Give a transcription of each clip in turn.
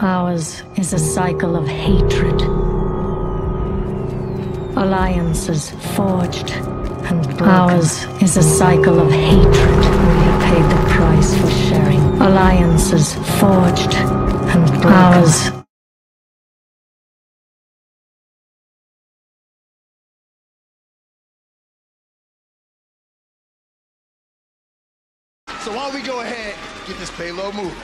Ours is a cycle of hatred. Alliances forged and broken. Ours is a cycle of hatred. We paid the price for sharing. Alliances forged and broken. Ours. So while we go ahead, get this payload moving.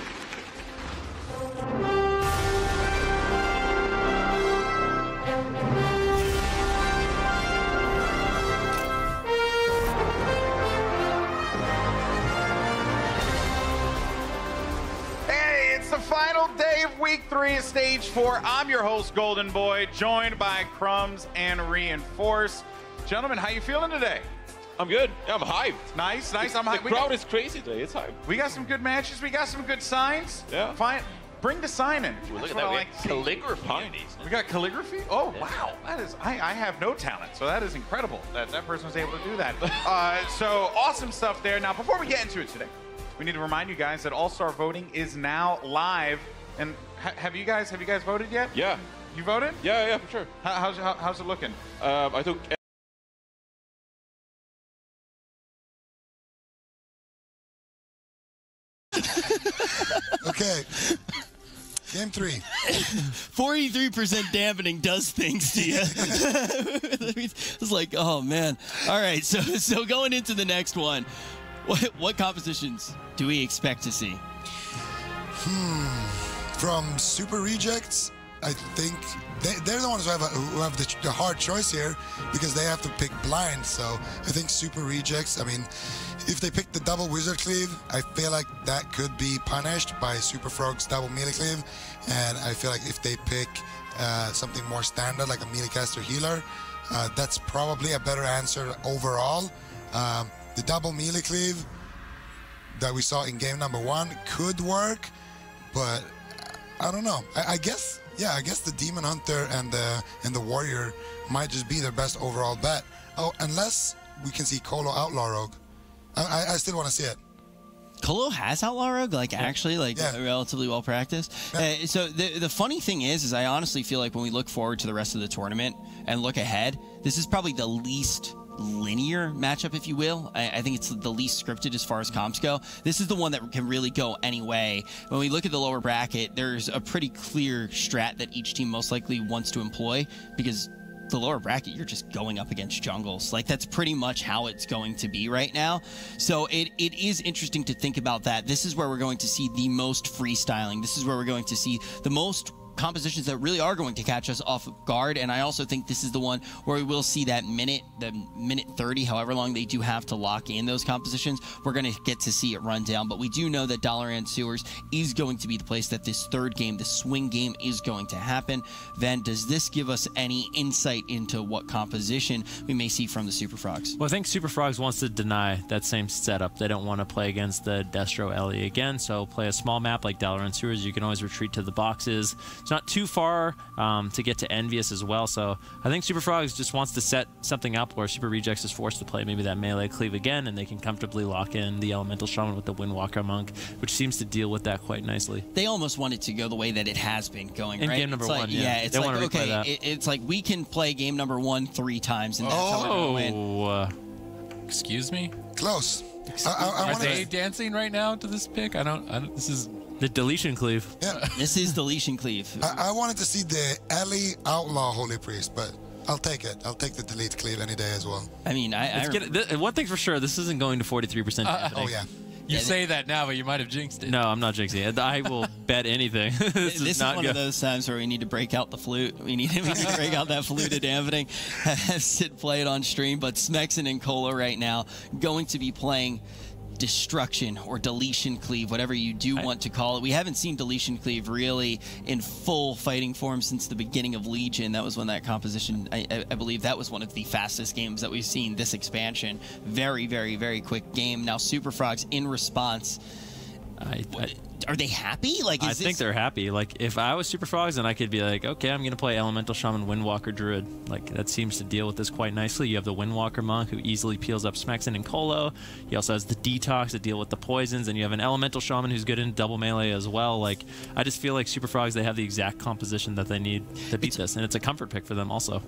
Hey, it's the final day of week 3 of stage 4. I'm your host, Golden Boy, joined by Crumbs and Reinforce. Gentlemen, how you feeling today? I'm good. Yeah, I'm hyped. Nice. I'm hyped. The crowd is crazy today. It's hyped. We got some good matches. We got some good signs. Yeah. Fine. Bring the sign in. Ooh, That's look at what that. I We like have to see. calligraphy. We got calligraphy? Oh, Yeah. wow. That is, I have no talent, so that is incredible that that person was able to do that. So awesome stuff there. Now, before we get into it today, we need to remind you guys that All-Star voting is now live. And have you guys voted yet? Yeah. You voted? Yeah, for sure. How's it looking? I took. Okay. Game 3. 43% dampening does things to you. It's like, oh man. All right, so going into the next one, what compositions do we expect to see? From Super Rejects, I think they're the ones who have the hard choice here because they have to pick blind. So I think Super Rejects, I mean, if they pick the double Wizard Cleave, I feel like that could be punished by Super Frog's double Melee Cleave. And I feel like if they pick something more standard, like a Melee Caster Healer, that's probably a better answer overall. The double Melee Cleave that we saw in game number 1 could work, but I don't know. I guess the Demon Hunter and the Warrior might just be their best overall bet. Oh, unless we can see Colo Outlaw Rogue. I still want to see it. Colo has Outlaw Rogue, actually, relatively well practiced. Yeah. So the funny thing is I honestly feel like when we look forward to the rest of the tournament and look ahead, this is probably the least linear matchup, if you will. I think it's the least scripted as far as comps go. This is the one that can really go any way. When we look at the lower bracket, there's a pretty clear strat that each team most likely wants to employ because the lower bracket, you're just going up against jungles. That's pretty much how it's going to be right now. So it is interesting to think about that. This is where we're going to see the most freestyling. This is where we're going to see the most compositions that really are going to catch us off guard, and I also think this is the one where we will see that minute 30, however long they do have to lock in those compositions. We're going to get to see it run down, but we do know that Dalaran Sewers is going to be the place that this third game, the swing game, is going to happen. Then does this give us any insight into what composition we may see from the Super Frogs? Well, I think Super Frogs wants to deny that same setup. They don't want to play against the Destro Ellie again, so play a small map like Dalaran Sewers. You can always retreat to the boxes. It's not too far to get to Envious as well, so I think Super Frogs just wants to set something up where Super Rejects is forced to play maybe that melee cleave again, and they can comfortably lock in the Elemental Shaman with the Windwalker Monk, which seems to deal with that quite nicely. They almost want it to go the way that it has been going, in right? game number 1, yeah. It's they like, want to okay, that. It's like we can play game number 1 3 times, and that's how we're going to win. Excuse me? Close. Are they dancing right now to this pick? I don't. This is the deletion cleave. Yeah. This is deletion cleave. I wanted to see the Ellie Outlaw Holy Priest, but I'll take it. I'll take the delete cleave any day as well. I mean, one thing's for sure, this isn't going to 43%. Oh, yeah. You say that now, but you might have jinxed it. No, I'm not jinxing it. I will bet anything. this is one of those times where we need to break out the flute. We need to break out that flute of dampening. Have Sid play it on stream, but Smexen and Colo right now going to be playing destruction or deletion cleave, whatever you do want to call it. We haven't seen deletion cleave really in full fighting form since the beginning of Legion. That was when that composition, I believe that was one of the fastest games that we've seen this expansion. Very, very, very quick game. Now Super Frogs in response, Are they happy? Like, I think they're happy. Like, if I was Super Frogs, then I could be like, okay, I'm going to play Elemental Shaman, Windwalker, Druid. Like, that seems to deal with this quite nicely. You have the Windwalker Monk who easily peels up Smexen and Colo. He also has the Detox to deal with the poisons, and you have an Elemental Shaman who's good in double melee as well. Like, I just feel like Super Frogs, they have the exact composition that they need to beat this, and it's a comfort pick for them also.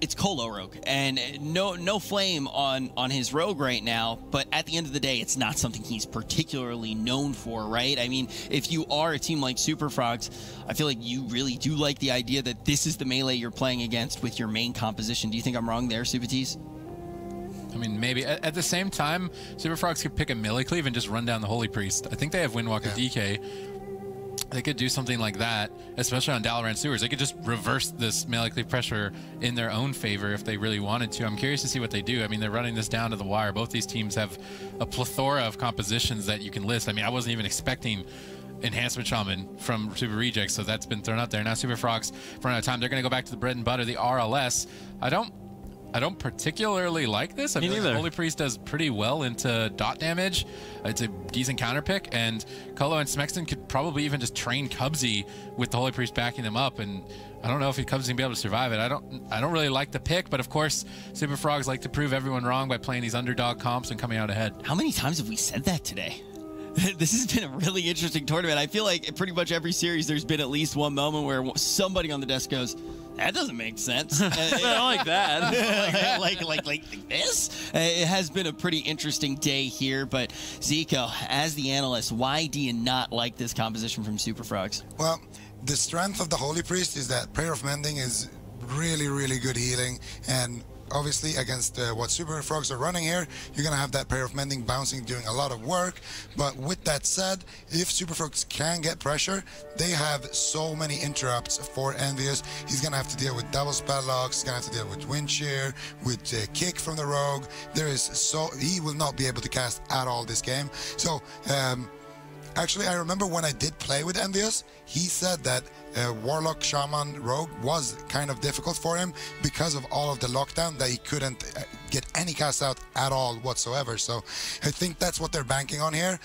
It's Colo Rogue, and no flame on his Rogue right now, but at the end of the day, it's not something he's particularly known for, right? I mean, if you are a team like Super Frogs, I feel like you really do like the idea that this is the melee you're playing against with your main composition. Do you think I'm wrong there, Supatis? I mean, maybe. At the same time, Super Frogs could pick a melee cleave and just run down the Holy Priest. I think they have Windwalker DK. They could do something like that, especially on Dalaran Sewers. They could just reverse this melee cleave pressure in their own favor if they really wanted to. I'm curious to see what they do. I mean, they're running this down to the wire. Both these teams have a plethora of compositions that you can list. I mean, I wasn't even expecting Enhancement Shaman from Super Rejects, so that's been thrown out there. Now Super Frogs, for another time, they're going to go back to the bread and butter, the RLS. I don't particularly like this. I mean, the Holy Priest does pretty well into dot damage. It's a decent counter pick, and Colo and Smexen could probably even just train Cubsy with the Holy Priest backing them up, and I don't know if Cubsy's gonna be able to survive it. I don't really like the pick, but of course, Super Frogs like to prove everyone wrong by playing these underdog comps and coming out ahead. How many times have we said that today? This has been a really interesting tournament. I feel like pretty much every series there's been at least one moment where somebody on the desk goes, that doesn't make sense. I don't like that. like this? It has been a pretty interesting day here, but Zico, as the analyst, why do you not like this composition from Super Frogs? Well, the strength of the Holy Priest is that Prayer of Mending is really, really good healing, and obviously against what Super Frogs are running here, you're going to have that Prayer of Mending bouncing, doing a lot of work. But with that said, if Super Frogs can get pressure, they have so many interrupts for Envious. He's going to have to deal with double spell locks, he's going to have to deal with Wind Shear, with kick from the Rogue. He will not be able to cast at all this game. So actually, I remember when I did play with Envious, he said that Warlock, Shaman, Rogue was kind of difficult for him because of all of the lockdown, that he couldn't get any cast out at all whatsoever. So I think that's what they're banking on here.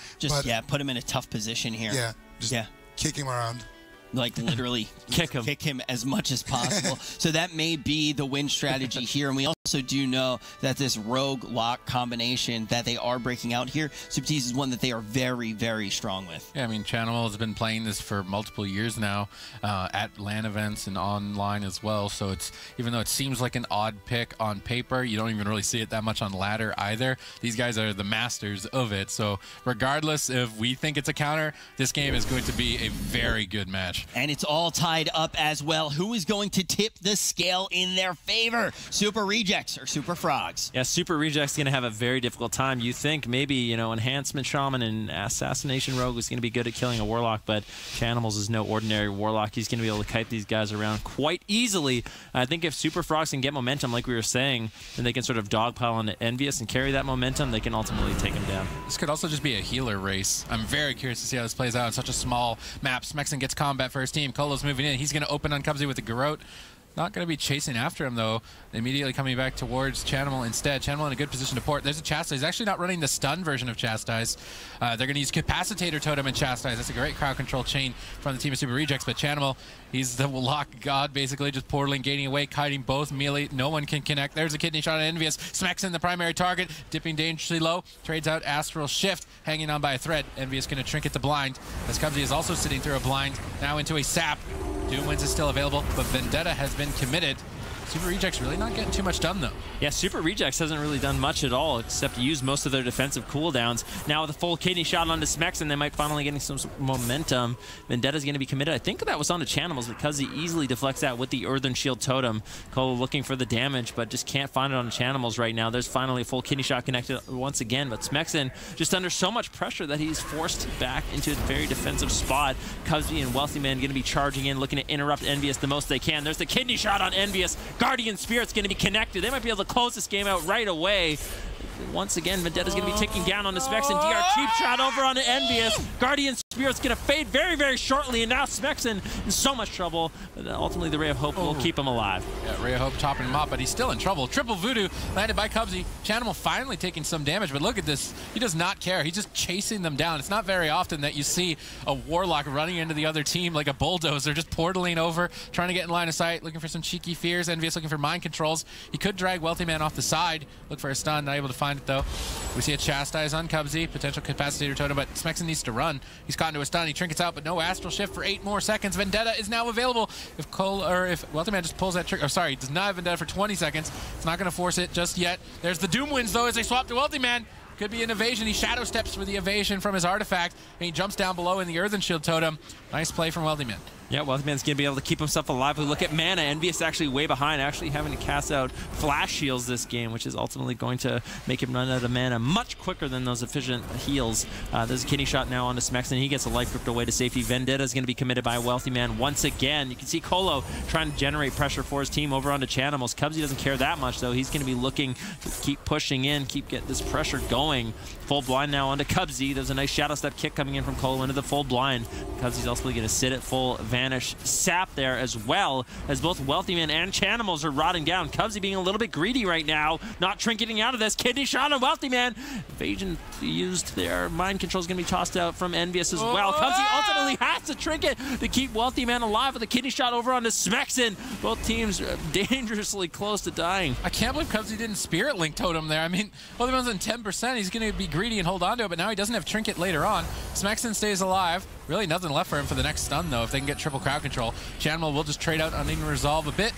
Put him in a tough position here. Yeah, kick him around. Like, literally kick him as much as possible. So that may be the win strategy here. And we also do know that this Rogue Lock combination that they are breaking out here, Supatis, is one that they are very, very strong with. Yeah, I mean, Channel has been playing this for multiple years now at LAN events and online as well. So it's, even though it seems like an odd pick on paper, you don't even really see it that much on ladder either. These guys are the masters of it. So regardless if we think it's a counter, this game is going to be a very good match. And it's all tied up as well. Who is going to tip the scale in their favor? Super Rejects or Super Frogs? Yeah, Super Rejects going to have a very difficult time. You think maybe, you know, Enhancement Shaman and Assassination Rogue is going to be good at killing a Warlock, but Chanimals is no ordinary Warlock. He's going to be able to kite these guys around quite easily. I think if Super Frogs can get momentum, like we were saying, then they can sort of dogpile on Envious and carry that momentum, they can ultimately take him down. This could also just be a healer race. I'm very curious to see how this plays out on such a small map. Smexen gets combat for his team. Colo's moving in. He's going to open on Cubsy with the Garrote. Not going to be chasing after him, though. Immediately coming back towards Chanimal instead. Chanimal in a good position to port. There's a Chastise. He's actually not running the stun version of Chastise. They're going to use Capacitator Totem and Chastise. That's a great crowd control chain from the team of Super Rejects, but Chanimal, he's the lock god, basically, just portaling, gaining away, kiting both melee. No one can connect. There's a kidney shot on Envious. Smexen, the primary target, dipping dangerously low. Trades out Astral Shift, hanging on by a thread. Envious going to trinket the blind, as Cubsy is also sitting through a blind, now into a sap. Doomwinds is still available, but Vendetta has been committed. Super Rejects really not getting too much done, though. Yeah, Super Rejects hasn't really done much at all, except use most of their defensive cooldowns. Now with a full kidney shot onto Smexen, they might finally getting some momentum. Vendetta's going to be committed. I think that was onto Chanimals because he easily deflects that with the Earthen Shield Totem. Cole looking for the damage, but just can't find it on Chanimals right now. There's finally a full kidney shot connected once again, but Smexen just under so much pressure that he's forced back into a very defensive spot. Cubsy and Wealthy Man going to be charging in, looking to interrupt Envious the most they can. There's the kidney shot on Envious. Guardian Spirit's going to be connected. They might be able to close this game out right away. Once again, Vendetta's going to be ticking down on the Smexen. DR cheap shot over on the Envious. Guardian Spirit's going to fade very, very shortly, and now Smexen in so much trouble. But ultimately, the Ray of Hope will keep him alive. Yeah, Ray of Hope chopping him up, but he's still in trouble. Triple Voodoo landed by Cubsy. Chanimal finally taking some damage, but look at this. He does not care. He's just chasing them down. It's not very often that you see a Warlock running into the other team like a bulldozer, just portaling over, trying to get in line of sight, looking for some cheeky fears. Envious looking for mind controls. He could drag Wealthy Man off the side, look for a stun, not able to find it though. We see a Chastise on Cubsy, potential Capacitator Totem, but Smexen needs to run. He's caught into a stun, he trinkets out, but no Astral Shift for 8 more seconds. Vendetta is now available. If Wealthy Man just pulls that trigger, sorry, does not have Vendetta for 20 seconds. It's not going to force it just yet. There's the Doom Winds though as they swap to Wealthy Man. Could be an evasion. He shadow steps for the evasion from his artifact, and he jumps down below in the Earthen Shield Totem. Nice play from Wealthy Man. Yeah, Wealthy Man's going to be able to keep himself alive. We look at mana. Envious actually way behind, actually having to cast out flash heals this game, which is ultimately going to make him run out of mana much quicker than those efficient heals. There's a kidney shot now onto Smexen. He gets a life ripped away to safety. Vendetta is going to be committed by Wealthy Man once again. You can see Colo trying to generate pressure for his team over onto Chanimals. Cubsy doesn't care that much, though. He's going to be looking to keep pushing in, keep getting this pressure going. Full blind now onto Cubsy. There's a nice shadow step kick coming in from Colo into the full blind. Cubsy's also going to sit at full vanish sap there, as well as both Wealthy Man and Chanimals are rotting down. Cubsy being a little bit greedy right now, not trinketing out of this. Kidney shot on Wealthy Man. Evasion used there. Mind control is going to be tossed out from Envious as well. Cubsy ultimately has to trinket to keep Wealthy Man alive with a kidney shot over onto Smexen. Both teams are dangerously close to dying. I can't believe Cubsy didn't Spirit Link Totem there. I mean, Wealthy Man's on 10%. He's going to be greedy and hold on to it, but now he doesn't have Trinket later on. Smexen stays alive. Really nothing left for him for the next stun, though, if they can get triple crowd control. Chanimal will just trade out Unending Resolve a bit.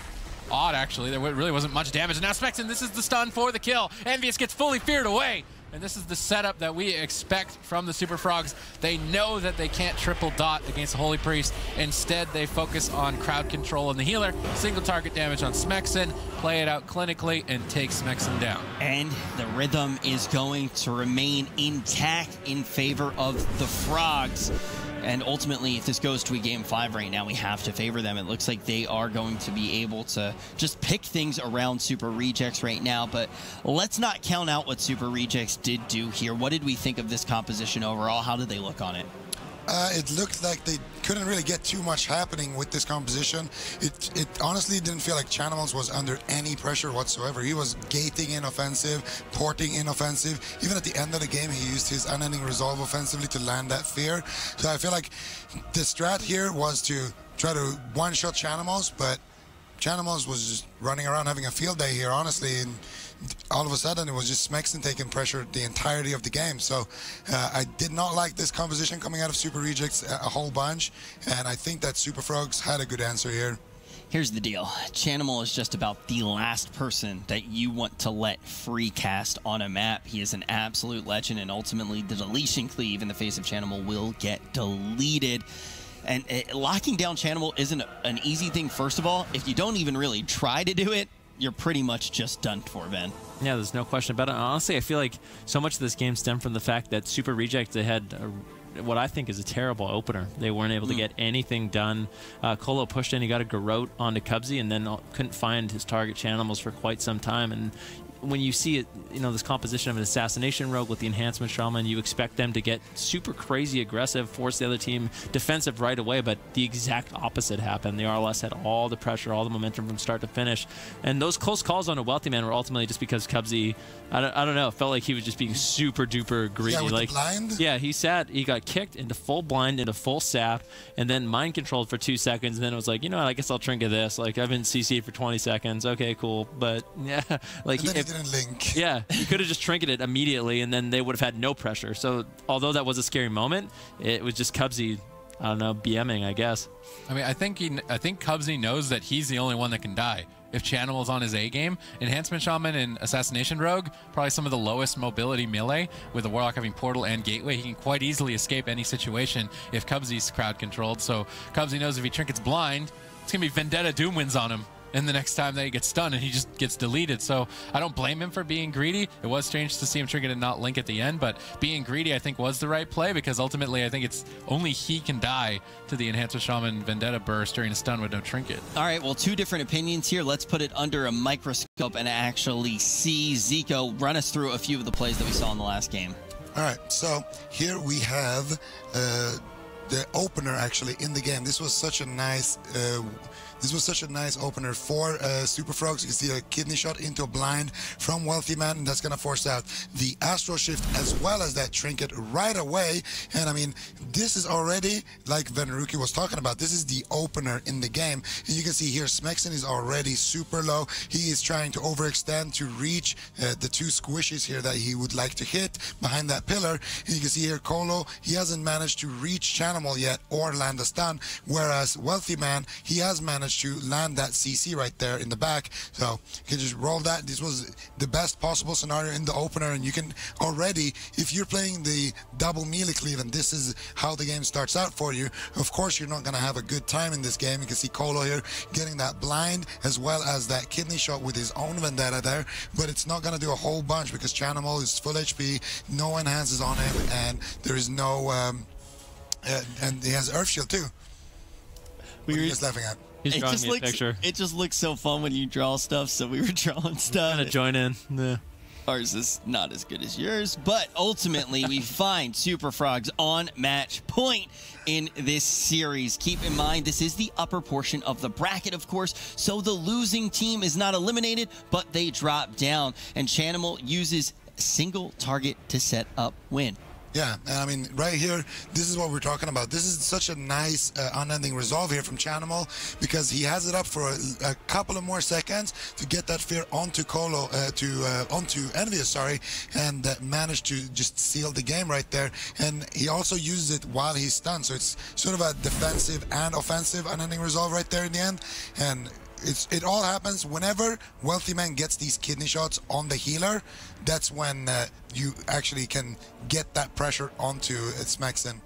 Odd, actually. There really wasn't much damage. And now Smexen, this is the stun for the kill. Envious gets fully feared away. And this is the setup that we expect from the Super Frogs. They know that they can't triple dot against the Holy Priest. Instead, they focus on crowd control and the healer. Single target damage on Smexen, play it out clinically, and take Smexen down. And the rhythm is going to remain intact in favor of the Frogs. And ultimately, if this goes to a Game 5 right now, we have to favor them. It looks like they are going to be able to just pick things around Super Rejects right now. But let's not count out what Super Rejects did do here. What did we think of this composition overall? How did they look on it? It looked like they couldn't really get too much happening with this composition. It honestly didn't feel like Chanimals was under any pressure whatsoever. He was gating inoffensive, porting inoffensive. Even at the end of the game, he used his Unending Resolve offensively to land that fear. So I feel like the strat here was to try to one-shot Chanimals, but Chanimals was just running around having a field day here, honestly, and all of a sudden it was just Smexen taking pressure the entirety of the game. So I did not like this composition coming out of Super Rejects a whole bunch, and I think that Super Frogs had a good answer here. Here's the deal. Chanimal is just about the last person that you want to let free cast on a map. He is an absolute legend, and ultimately the deletion cleave in the face of Chanimal will get deleted. And locking down Chanimal isn't an easy thing, first of all. If you don't even really try to do it, you're pretty much just done for, Ben. Yeah, there's no question about it. Honestly, I feel like so much of this game stemmed from the fact that Super Reject, they had what I think is a terrible opener. They weren't able to get anything done. Colo pushed in, he got a Garrote onto Cubsy, and then couldn't find his target Chanimals for quite some time. And when you see it, you know, this composition of an assassination rogue with the enhancement shaman, you expect them to get super crazy aggressive, force the other team defensive right away, but the exact opposite happened. The RLS had all the pressure, all the momentum from start to finish, and those close calls on a Wealthy Man were ultimately just because Cubsy, I don't know, it felt like he was just being super duper greedy. Yeah, with like the blind? Yeah, he got kicked into full blind, into full sap, and then mind controlled for 2 seconds, and then it was like, you know what, I guess I'll trinket this. Like, I've been CC'd for 20 seconds. Okay, cool. But yeah, like, didn't link. Yeah, he could have just trinketed immediately, and then they would have had no pressure. So although that was a scary moment, it was just Cubsy, I don't know, BMing, I guess. I mean, I think Cubsy knows that he's the only one that can die. If Chanimal's on his A game, Enhancement Shaman and Assassination Rogue, probably some of the lowest mobility melee, with the Warlock having Portal and Gateway, he can quite easily escape any situation if Cubsy's crowd controlled. So Cubsy knows if he trinkets blind, it's going to be Vendetta Doom Winds on him. And the next time that he gets stunned and he just gets deleted. So I don't blame him for being greedy. It was strange to see him trinket and not link at the end, but being greedy I think was the right play, because ultimately I think it's only he can die to the Enhancer Shaman Vendetta burst during a stun with no trinket. All right, well, 2 different opinions here. Let's put it under a microscope and actually see. Zico, run us through a few of the plays that we saw in the last game. All right, so here we have the opener actually in the game. This was such a nice opener for Super Frogs. You can see a kidney shot into a blind from Wealthy Man, and that's going to force out the Astral Shift as well as that Trinket right away. And I mean, this is already, like Veneruki was talking about, this is the opener in the game. And you can see here, Smexen is already super low. He is trying to overextend to reach the two squishes here that he would like to hit behind that pillar. And you can see here, Colo, he hasn't managed to reach Chanimal yet or land a stun, whereas Wealthy Man, he has managed to land that CC right there in the back. So you can just roll that. This was the best possible scenario in the opener, and you can already, if you're playing the double melee cleave and this is how the game starts out for you, of course you're not going to have a good time in this game. You can see Colo here getting that blind as well as that kidney shot with his own Vendetta there, but it's not going to do a whole bunch because Chanimal is full HP, no enhances on him, and there is no and he has Earth Shield too. What are you just laughing at? He's drawing me a picture. It just looks so fun when you draw stuff, so we were drawing stuff. I'm gonna join in. Yeah. Ours is not as good as yours, but ultimately we find Super Frogs on match point in this series. Keep in mind, this is the upper portion of the bracket, of course, so the losing team is not eliminated, but they drop down, and Chanimal uses a single target to set up win. Yeah, and I mean, right here, this is what we're talking about. This is such a nice unending resolve here from Chanimal because he has it up for a couple of more seconds to get that fear onto Colo, onto Envious, sorry, and managed to just seal the game right there. And he also uses it while he's stunned, so it's sort of a defensive and offensive unending resolve right there in the end. And it all happens whenever Wealthy Man gets these kidney shots on the healer. That's when you actually can get that pressure onto Smexen.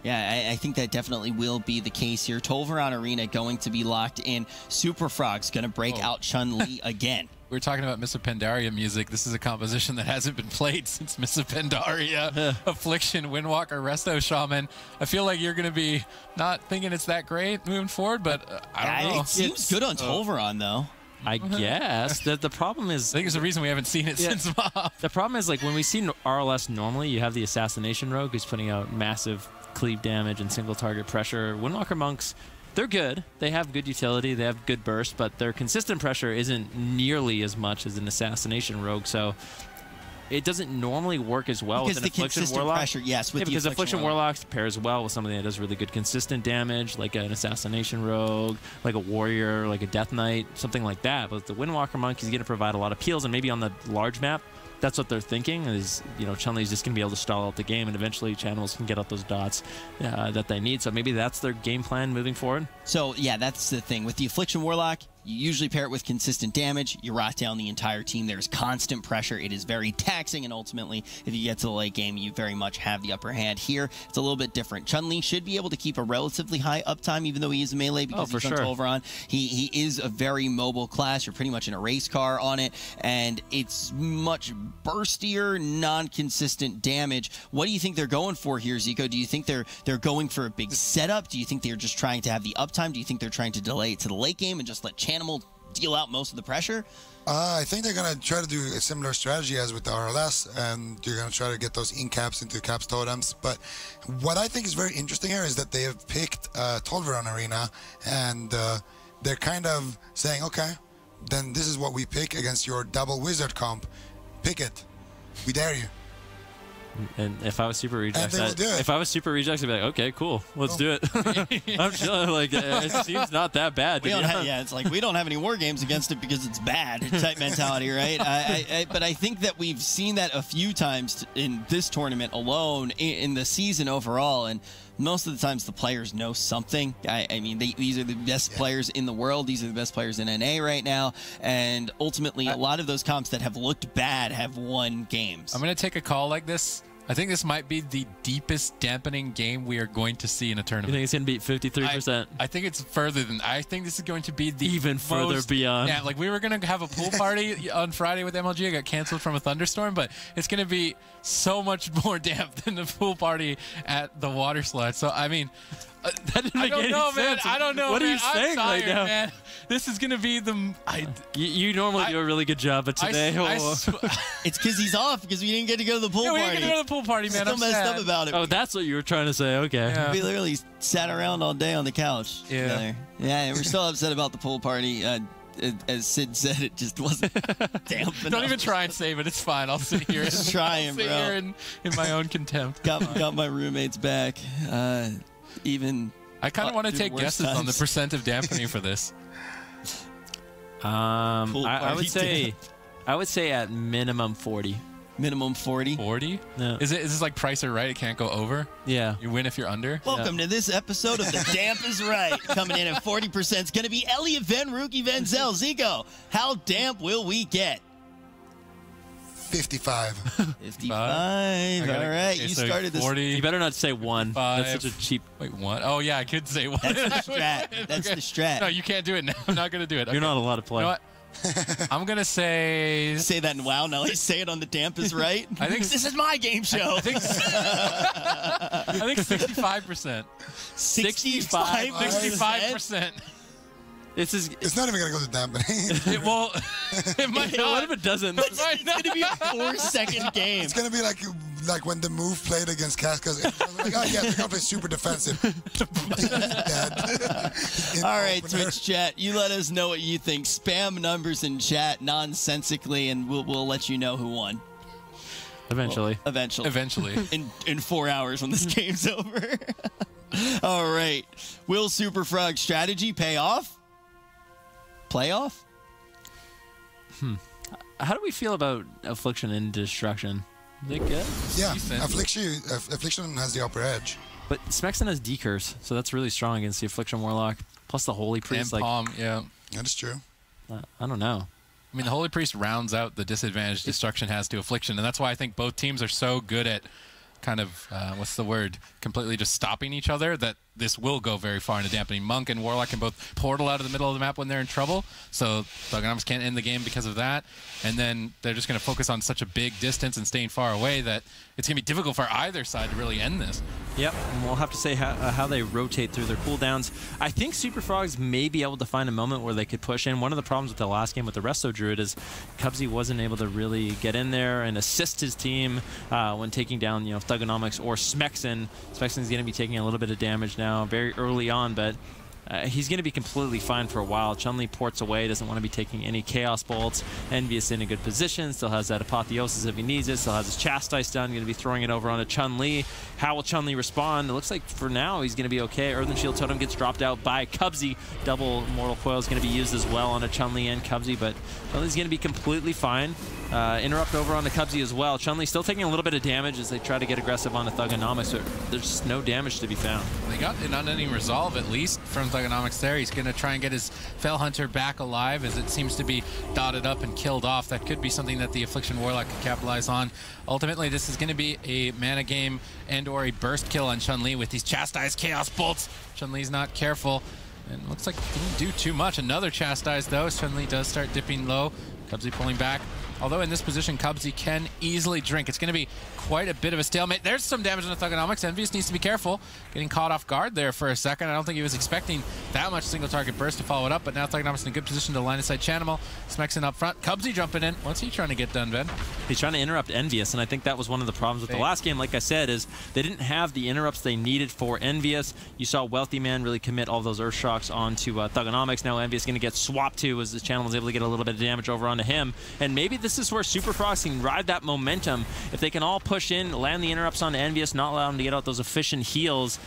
Yeah, I think that definitely will be the case here. Tolveron Arena going to be locked in. Super Frog's going to break out Chun-Li again. We were talking about Missa Pandaria music. This is a composition that hasn't been played since Missa Pandaria, Affliction, Windwalker, Resto Shaman. I feel like you're going to be not thinking it's that great moving forward, but I don't know. It seems good on Tolveron, though. I guess. The problem is... I think it's the reason we haven't seen it since Mob. The problem is, like, when we see RLS normally, you have the Assassination Rogue who's putting out massive cleave damage and single target pressure. Windwalker Monks, they're good. They have good utility. They have good burst, but their consistent pressure isn't nearly as much as an Assassination Rogue, so it doesn't normally work as well because with an Affliction Warlock. Pressure, yes, with because Affliction Warlock pairs well with something that does really good consistent damage, like an Assassination Rogue, like a Warrior, like a Death Knight, something like that. But the Windwalker Monk is going to provide a lot of peels, and maybe on the large map, that's what they're thinking is, you know, Chun-Li's just going to be able to stall out the game, and eventually Channels can get out those dots that they need. So maybe that's their game plan moving forward. So, yeah, that's the thing. With the Affliction Warlock, you usually pair it with consistent damage. You rot down the entire team. There's constant pressure. It is very taxing, and ultimately, if you get to the late game, you very much have the upper hand. Here, it's a little bit different. Chun-Li should be able to keep a relatively high uptime, even though he is a melee, because he's on Tolveron. He is a very mobile class. You're pretty much in a race car on it, and it's much burstier, non-consistent damage. What do you think they're going for here, Zico? Do you think they're going for a big setup? Do you think they're just trying to have the uptime? Do you think they're trying to delay it to the late game and just let Chanimal deal out most of the pressure? I think they're going to try to do a similar strategy as with the RLS, and they're going to try to get those in-caps into caps totems. But what I think is very interesting here is that they have picked Tolveron Arena, and they're kind of saying, okay, then this is what we pick against your double wizard comp. Pick it. We dare you. And if I was Super Rejects, I'd be like, okay, cool, let's do it. I'm chilling. Like, it seems not that bad. It's like we don't have any war games against it because it's bad type mentality, right? But I think that we've seen that a few times in this tournament alone, in the season overall, and most of the times the players know something. I mean, these are the best players in the world. These are the best players in NA right now. And ultimately, a lot of those comps that have looked bad have won games. I'm going to take a call like this. I think this might be the deepest dampening game we are going to see in a tournament. You think it's going to beat 53%? I think it's further than... I think this is going to be the even further beyond. Yeah, like we were going to have a pool party on Friday with MLG. It got canceled from a thunderstorm, but it's going to be so much more damp than the pool party at the water slide. So, I mean... that didn't make any sense. Man. I don't know, What man. are you saying right now? Man. this is going to be the... You normally do a really good job, but today... It's because he's off, because we didn't get to go to the pool yeah, we party. didn't get to go to the pool party, man. Still I'm messed sad. up about it. Oh, that's what you were trying to say. Okay. Yeah. We literally sat around all day on the couch together. Yeah, we're still upset about the pool party. As Sid said, it just wasn't damp enough. Don't even try and save it. It's fine. I'll sit here. Just trying, sit bro. here in my own contempt. Got my roommates back. Even I kind of want to through take worse guesses on the times. percent of dampening for this. I would party say, damp. I would say at minimum 40. minimum 40. 40? Yeah. Is this like Price or Right? It can't go over? Yeah. You win if you're under? Welcome to this episode of The Damp is Right. Coming in at 40% is going to be Elliot Van Rookie Venzel. Zico, how damp will we get? 55. 55. I gotta- All right. okay, You so started this. 40. You better not say 1. That's such a cheap... Wait, what? Oh, yeah, I could say one. That's the strat. That's the strat. No, you can't do it now. I'm not going to do it. You're not allowed to play. You know what? I'm going to say... Say that in WoW. Now let's say it on The Damp is Right. I think this is my game show. I think 65%. 65%. 65%. This is... It's not even going to go to dampening. It will. It might not. What if it doesn't? It might It's going to be a not. 4-second game. It's going to be like when the move played against Cascas. Like, oh, yeah, they're going to play super defensive. Dead. All right, Twitch chat, you let us know what you think. Spam numbers in chat nonsensically, and we'll let you know who won. Eventually. Well, eventually. Eventually. In 4 hours when this game's over. All right. Will Super Frog's strategy pay off? Playoff? How do we feel about Affliction and Destruction? Is it good? Yeah, Decent. Affliction has the upper edge. But Smexon has D-Curse, so that's really strong against the Affliction Warlock. Plus the Holy And Priest, like, Palm, yeah. That is true. I don't know. I mean, the Holy Priest rounds out the disadvantage Destruction has to Affliction, and that's why I think both teams are so good at kind of, what's the word, completely just stopping each other, that this will go very far into dampening. Monk and Warlock can both portal out of the middle of the map when they're in trouble, so Thugonomics can't end the game because of that, and then they're just going to focus on such a big distance and staying far away that it's going to be difficult for either side to really end this. Yep, and we'll have to say how they rotate through their cooldowns. I think Super Frogs may be able to find a moment where they could push in. One of the problems with the last game with the Resto Druid is Cubsy wasn't able to really get in there and assist his team when taking down, Thugonomics or Smexon. Smexon's going to be taking a little bit of damage now, very early on, but he's going to be completely fine for a while. Chun-Li ports away, doesn't want to be taking any Chaos Bolts. Envious in a good position, still has that Apotheosis if he needs it, still has his Chastise done, going to be throwing it over onto Chun-Li. How will Chun-Li respond? It looks like for now he's going to be okay. Earthen Shield Totem gets dropped out by Cubsy. Double Mortal Coil is going to be used as well on a Chun-Li and Cubsy, but Chun-Li's going to be completely fine. Interrupt over on the Cubsy as well. Chun-Li still taking a little bit of damage as they try to get aggressive on the Thugonomics, but there's just no damage to be found. They got an unending resolve, at least, from Thugonomics there. He's going to try and get his Fell Hunter back alive as it seems to be dotted up and killed off. That could be something that the Affliction Warlock could capitalize on. Ultimately, this is going to be a mana game and or a burst kill on Chun-Li with these Chastise Chaos Bolts. Chun-Li's not careful, and looks like he didn't do too much. Another Chastise, though. Chun-Li does start dipping low. Cubsy pulling back. Although in this position, Cubsy can easily drink. It's going to be quite a bit of a stalemate. There's some damage on the Thugonomics. Envious needs to be careful. Getting caught off guard there for a second. I don't think he was expecting that much single target burst to follow it up, but now Thugonomics in a good position to line of sight Chanimal. Smexon up front. Cubsy jumping in. What's he trying to get done, Ben? He's trying to interrupt Envious, and I think that was one of the problems with the last game, like I said, is they didn't have the interrupts they needed for Envious. You saw Wealthy Man really commit all those Earth Shocks onto Thugonomics. Now Envious going to get swapped to as the channel is able to get a little bit of damage over onto him, and maybe this is where Super Frogs can ride that momentum. If they can all push in, land the interrupts on Envious, not allow them to get out those efficient heals,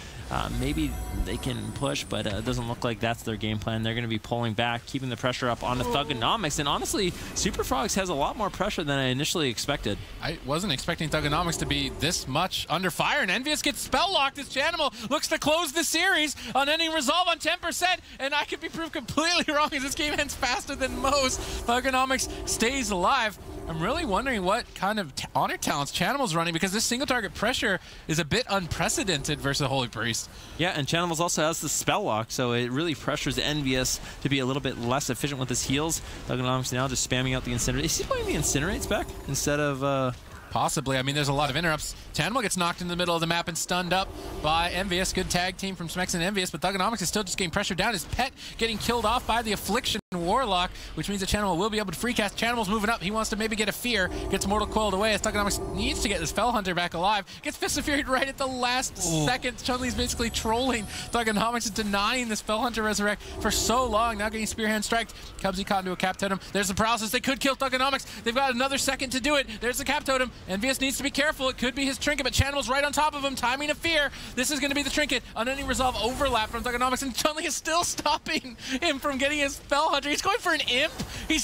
maybe they can push, but it doesn't look like that's their game plan. They're going to be pulling back, keeping the pressure up on the Thugonomics, and honestly, Super Frogs has a lot more pressure than I initially expected. I wasn't expecting Thugonomics to be this much under fire, and Envious gets spell locked as Chanimal looks to close the series on ending resolve on 10%, and I could be proved completely wrong as this game ends faster than most. Thugonomics stays alive. I'm really wondering what kind of honor talents Chanimal's running, because this single target pressure is a bit unprecedented versus the Holy Priest. Yeah, and Chanimal's also has the spell lock, so it really pressures Envious to be a little bit less efficient with his heals. Thugonomics now just spamming out the Incinerate. Is he playing the Incinerates back instead of Possibly. I mean, there's a lot of interrupts. Chanimal gets knocked in the middle of the map and stunned up by Envious. Good tag team from Smex and Envious, but Thugonomics is still just getting pressured down. His pet getting killed off by the Affliction Warlock, which means that Chanimal will be able to free cast. Chanimal's moving up. He wants to maybe get a Fear. Gets Mortal Coiled away as Thugonomics needs to get this Fell Hunter back alive. Gets Fist of Fury right at the last second. Chun-Li's basically trolling. Thugonomics is denying this Fell Hunter Resurrect for so long. Now getting Spearhand striked. Cubsy caught into a Cap Totem. There's the paralysis. They could kill Thugonomics. They've got another second to do it. There's the Cap Totem. Envious needs to be careful. It could be his trinket, but Chanimal's right on top of him. Timing a Fear. This is going to be the trinket. Unending Resolve overlap from Thugonomics, and Chun-Li is still stopping him from getting his Fell Hunter. He's going for an imp. He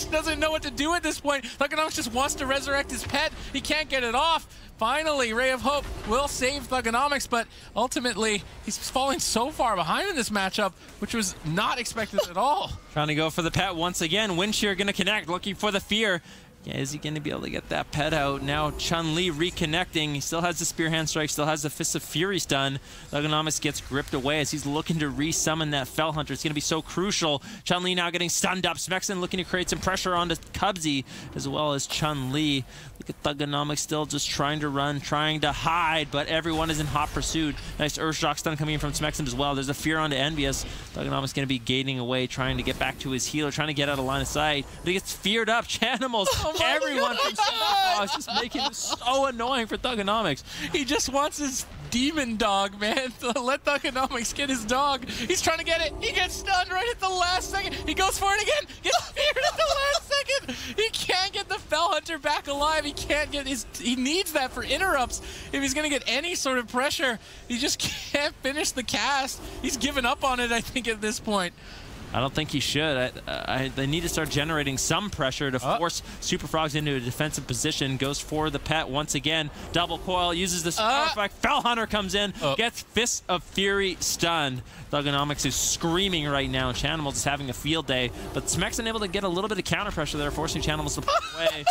doesn't know what to do at this point. Thugonomics just wants to resurrect his pet. He can't get it off. Finally, Ray of Hope will save Thugonomics, but ultimately, he's falling so far behind in this matchup, which was not expected at all. Trying to go for the pet once again. Windshear going to connect, looking for the Fear. Yeah, is he going to be able to get that pet out? Now Chun-Li reconnecting. He still has the Spearhand Strike, still has the Fist of Fury stun. Thugonomics gets gripped away as he's looking to resummon that Fell Hunter. It's going to be so crucial. Chun-Li now getting stunned up. Smexon looking to create some pressure onto Cubsy as well as Chun-Li. Look at Thugonomics still just trying to run, trying to hide, but everyone is in hot pursuit. Nice Earthshock stun coming in from Smexon as well. There's a Fear onto Envious. Thugonomics going to be gating away, trying to get back to his healer, trying to get out of line of sight. But he gets feared up. Chanimals. Everyone from Superfrost just making it so annoying for Thugonomics. He just wants his demon dog, man. Let Thugonomics get his dog. He's trying to get it. He gets stunned right at the last second. He goes for it again. Gets feared at the last second. He can't get the Fell Hunter back alive. He can't get his... He needs that for interrupts. If he's going to get any sort of pressure, he just can't finish the cast. He's given up on it, I think, at this point. I don't think he should. They need to start generating some pressure to force Super Frogs into a defensive position. Goes for the pet once again. Double coil, uses the perfect. Fell Hunter comes in, gets Fist of Fury stunned. Thugonomics is screaming right now. Chanimals is having a field day, but Smexon able to get a little bit of counter pressure there, forcing Chanimals to pull away.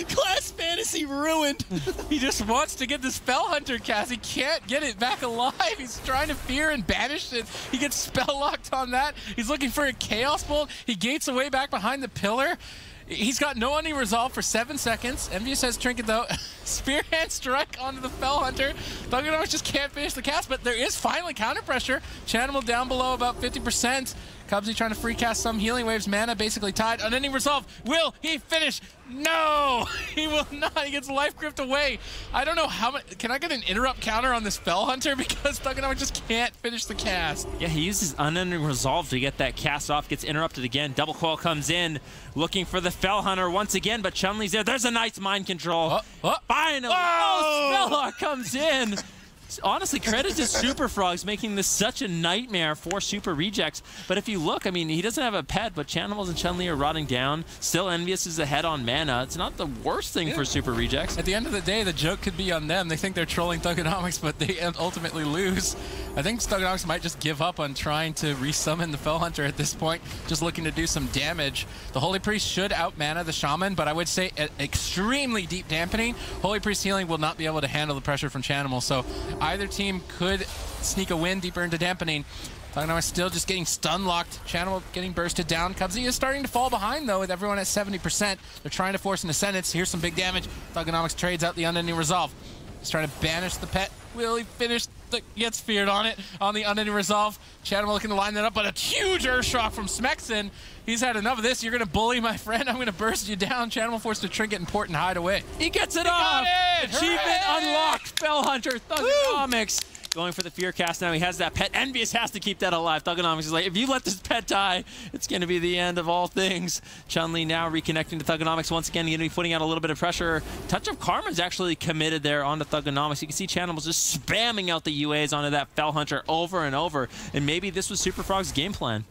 Class Fantasy ruined. He just wants to get this Fell Hunter cast. He can't get it back alive. He's trying to Fear and banish it. He gets spell locked on that. He's looking for a Chaos Bolt. He gates away back behind the pillar. He's got no Unending Resolve for 7 seconds. Envious has Trinket though. Spearhand Strike onto the Fell Hunter. Thugonomics just can't finish the cast, but there is finally counter pressure. Chanimal down below about 50%. Cubsy trying to free cast some healing waves. Mana basically tied. Unending Resolve. Will he finish? No! He will not. He gets life gripped away. I don't know how much. Can I get an interrupt counter on this Fell Hunter? Because Thugonomics just can't finish the cast. Yeah, he uses Unending Resolve to get that cast off. Gets interrupted again. Double coil comes in. Looking for the Fell Hunter once again, but Chun-Li's there. There's a nice mind control. Finally! Oh, Spelllock comes in. Honestly, credit to Super Frogs making this such a nightmare for Super Rejects. But if you look, I mean, he doesn't have a pet, but Chanimals and Chun-Li are rotting down. Still Envious is ahead on mana. It's not the worst thing for Super Rejects. At the end of the day, the joke could be on them. They think they're trolling Thugonomics, but they ultimately lose. I think Thugonomics might just give up on trying to resummon the Fell Hunter at this point, just looking to do some damage. The Holy Priest should out-mana the Shaman, but I would say at extremely deep dampening, Holy Priest healing will not be able to handle the pressure from Chanimal. So either team could sneak a win deeper into dampening. Thugonomics still just getting stun locked. Chanimal getting bursted down. Cubsy is starting to fall behind though, with everyone at 70%. They're trying to force an Ascendance. Here's some big damage. Thugonomics trades out the Unending Resolve. He's trying to banish the pet. Will he finish? Gets feared on it on the Unending Resolve. Chanimal looking to line that up, but a huge Earthshock from Smexon. He's had enough of this. You're going to bully my friend. I'm going to burst you down. Chanimal forced to Trinket and Port and hide away. He gets it off. Achievement unlocked. Fell Hunter. Thugonomics. Going for the Fear cast now. He has that pet. Envious has to keep that alive. Thugonomics is like, if you let this pet die, it's going to be the end of all things. Chun-Li now reconnecting to Thugonomics once again. Going to be putting out a little bit of pressure. Touch of Karma's actually committed there onto Thugonomics. You can see Chanimals just spamming out the UAs onto that Fell Hunter over and over. And maybe this was Super Frog's game plan.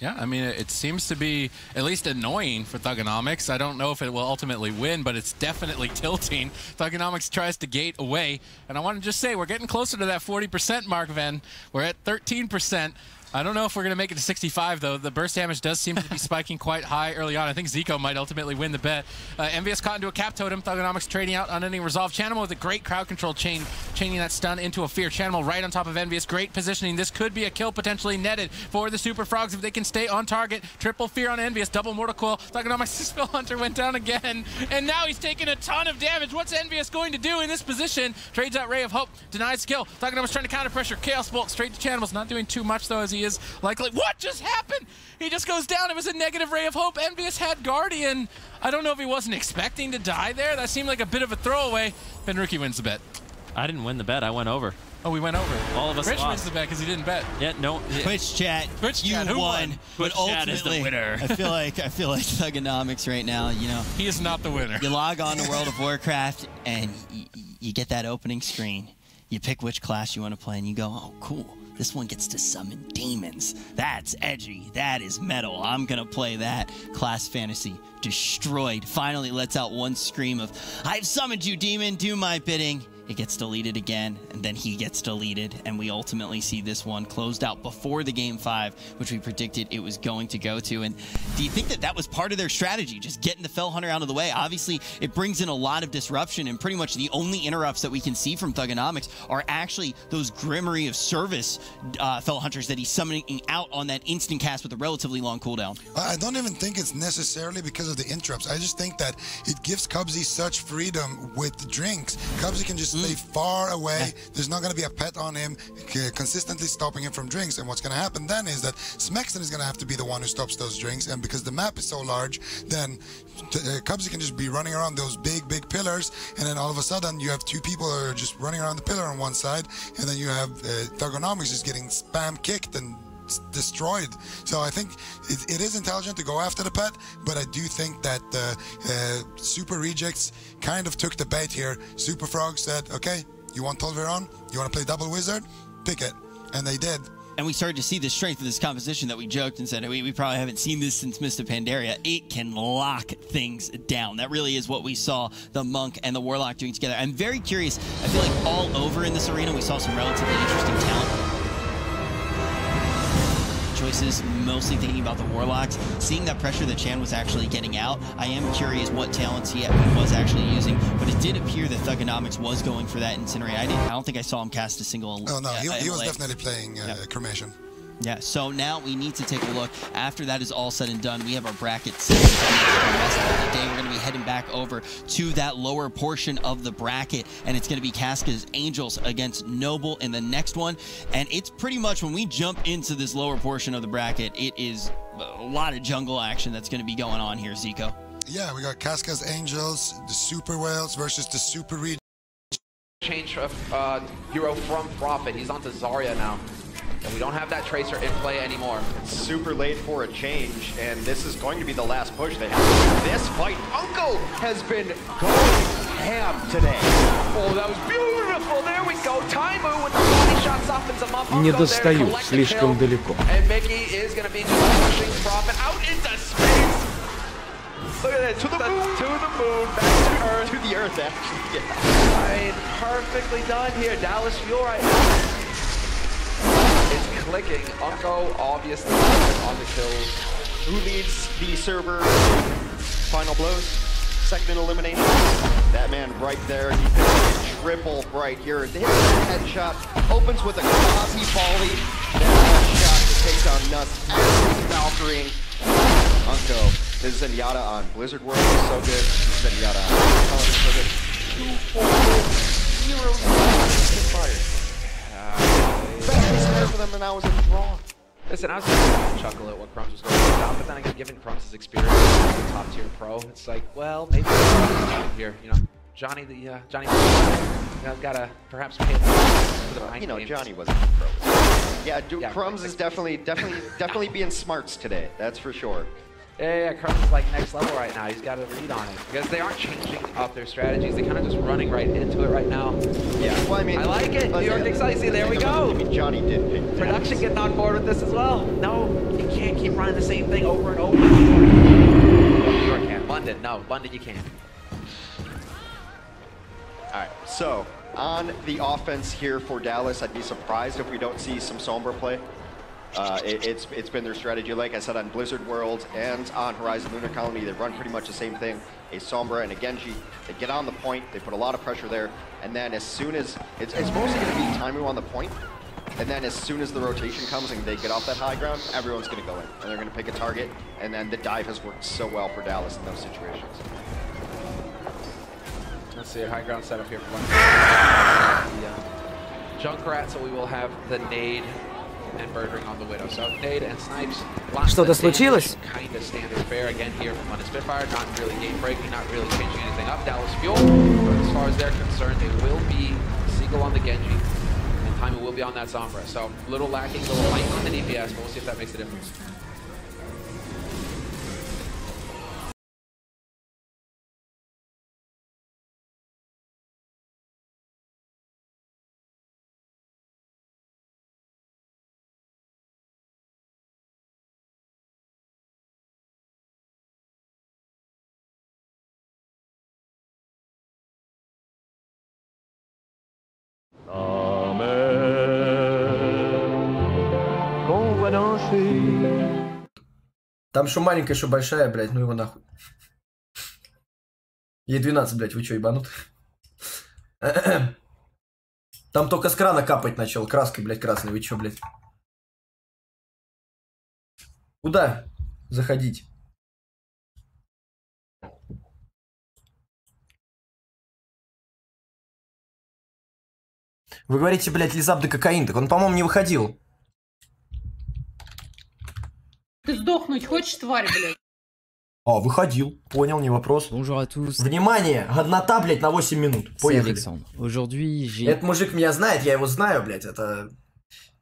Yeah, I mean, it seems to be at least annoying for Thugonomics. I don't know if it will ultimately win, but it's definitely tilting. Thugonomics tries to gate away. And I want to just say, we're getting closer to that 40% mark, Ven. We're at 13%. I don't know if we're going to make it to 65, though. The burst damage does seem to be spiking quite high early on. I think Zico might ultimately win the bet. Envious caught into a cap totem. Thugonomics trading out unending resolve. Chanimal with a great crowd control chaining that stun into a fear. Chanimal right on top of Envious. Great positioning. This could be a kill potentially netted for the Super Frogs if they can stay on target. Triple fear on Envious. Double mortal coil. Thugonomics' Spell Hunter went down again. And now he's taking a ton of damage. What's Envious going to do in this position? Trades out Ray of Hope. Denies skill. Thugonomics trying to counter pressure. Chaos Bolt straight to Chanimal's. Not doing too much, though, as he is likely. What just happened? He just goes down. It was a negative Ray of Hope. Envious had Guardian. I don't know if he wasn't expecting to die there. That seemed like a bit of a throwaway. Benruki wins the bet. I didn't win the bet. I went over. Oh, we went over. All of us Rich lost. wins the bet because he didn't bet. Yeah, no. Twitch chat, Twitch you chat, who won. won? But Twitch chat is the ultimately, winner. I feel like Thugonomics right now, you know. He is not the winner. You log on to World of Warcraft and you get that opening screen. You pick which class you want to play and you go, oh, cool. This one gets to summon demons. That's edgy. That is metal. I'm going to play that. Class Fantasy destroyed. Finally lets out one scream of, I've summoned you, demon. Do my bidding. It gets deleted again, and then he gets deleted, and we ultimately see this one closed out before the Game 5, which we predicted it was going to go to. And do you think that that was part of their strategy, just getting the Fell Hunter out of the way? Obviously, it brings in a lot of disruption, and pretty much the only interrupts that we can see from Thugonomics are actually those Grimory of Service Fell Hunters that he's summoning out on that instant cast with a relatively long cooldown. I don't even think it's necessarily because of the interrupts. I just think that it gives Cubsy such freedom with drinks. Cubsy can just stay far away. There's not going to be a pet on him, consistently stopping him from drinks. And what's going to happen then is that Smexton is going to have to be the one who stops those drinks. And because the map is so large, then Cubsy can just be running around those big pillars. And then all of a sudden, you have two people who are just running around the pillar on one side. And then you have Thugonomics just getting spam kicked and destroyed. So I think it is intelligent to go after the pet, but I do think that Super Rejects kind of took the bait here. Super Frog said, okay, you want Tolveron? You want to play double wizard? Pick it. And they did. And we started to see the strength of this composition that we joked and said, we probably haven't seen this since Mr. Pandaria. It can lock things down. That really is what we saw the Monk and the Warlock doing together. I'm very curious. I feel like all over in this arena, we saw some relatively interesting talent choices, mostly thinking about the Warlocks. Seeing that pressure that Chan was actually getting out, I am curious what talents he was actually using, but it did appear that Thugonomics was going for that Incinerate. I don't think I saw him cast a single Oh, no, he was definitely playing Cremation. Yeah, so now we need to take a look. After that is all said and done, we have our bracket set for the rest of the day. We're going to be heading back over to that lower portion of the bracket, and it's going to be Casca's Angels against Noble in the next one. And it's pretty much, when we jump into this lower portion of the bracket, it is a lot of jungle action that's going to be going on here, Zico. Yeah, we got Casca's Angels, the Super Whales versus the Super Rejects. Change of hero from Prophet. He's onto Zarya now. And we don't have that Tracer in play anymore. It's super late for a change, and this is going to be the last push they have. This fight, Uncle has been going ham today. Oh, that was beautiful. There we go. Taimu with the body shot softens him up. Не достают, слишком далеко. And Mickey is going to be just pushing Prophet out into space. Look at that. To the moon. Back to Earth. To the Earth, actually. Yeah. I mean, perfectly done here. Dallas Fuel right now. It's clicking. Unco obviously on the kills. Who leads the server final blows? Second in elimination. That man right there. He hits a triple right here. Hits a headshot. Opens with a quasi volley. Then a shot to take down Nuts. Absolutely Valkyrie. Unco. His Zenyatta on Blizzard World is so good. Zenyatta on Paladin is so good. 2-4-0 fire. For them, and I was a draw. Listen, I was going to chuckle at what Crumbs was going to do, but then again, given Crumbs' experience as a top-tier pro, it's like, well, maybe here, you know, Johnny, gotta perhaps pay for the mind games. Johnny wasn't a pro. Yeah, Crumbs is definitely being smarts today. That's for sure. Yeah, Crumbs is like next level right now. He's got to read on it because they aren't changing up their strategies. They're kind of just running right into it right now. Yeah, well, I mean, I like it. New York Exciting. There we go. I mean, Johnny did pick production getting on board with this as well. No, you can't keep running the same thing over and over. New York can't. London, no. London, you can't. All right, so on the offense here for Dallas, I'd be surprised if we don't see some Sombra play. It's been their strategy. Like I said, on Blizzard World and on Horizon Lunar Colony, they run pretty much the same thing. A Sombra and a Genji, they get on the point, they put a lot of pressure there, and then as soon as, it's mostly going to be Taimu on the point, and then as soon as the rotation comes and they get off that high ground, everyone's going to go in, and they're going to pick a target, and then the dive has worked so well for Dallas in those situations. Let's see a high ground setup here for one. Junkrat, so we will have the nade and Birdring on the Widow. So nade and snipes. Что-то случилось? Kind of standard fare again here from London Spitfire. Not really game breaking, not really changing anything up. Dallas Fuel, but as far as they're concerned, they will be Seagull on the Genji, and Taimu will be on that Sombra. So a little lacking, a little light on the DPS, but we'll see if that makes a difference. Там что маленькая, что большая, блядь, ну его нахуй. Ей 12, блядь, вы что, ебанут? Там только с крана капать начал, краской, блядь, красной, вы что, блядь? Куда заходить? Вы говорите, блядь, лизап да кокаин, так он, по-моему, не выходил. Ты сдохнуть хочешь, тварь, блядь? А, выходил. Понял, не вопрос. Bonjour à tous. Внимание, годнота, блядь, на 8 минут. Поехали. Aujourd'hui, j'ai... Этот мужик меня знает, я его знаю, блядь, это...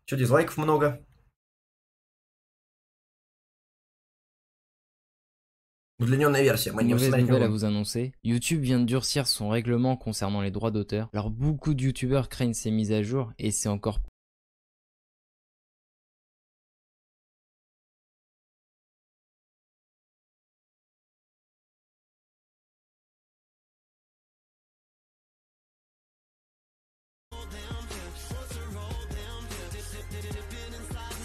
Чё, дизлайков много? Удлиненная версия, мы не Mauvaise смотреть не nouvelle à будем. vous annoncer. YouTube vient de durcir son règlement concernant les droits d'auteur. Alors beaucoup de youtubeurs craignent ces mises à jour et c'est encore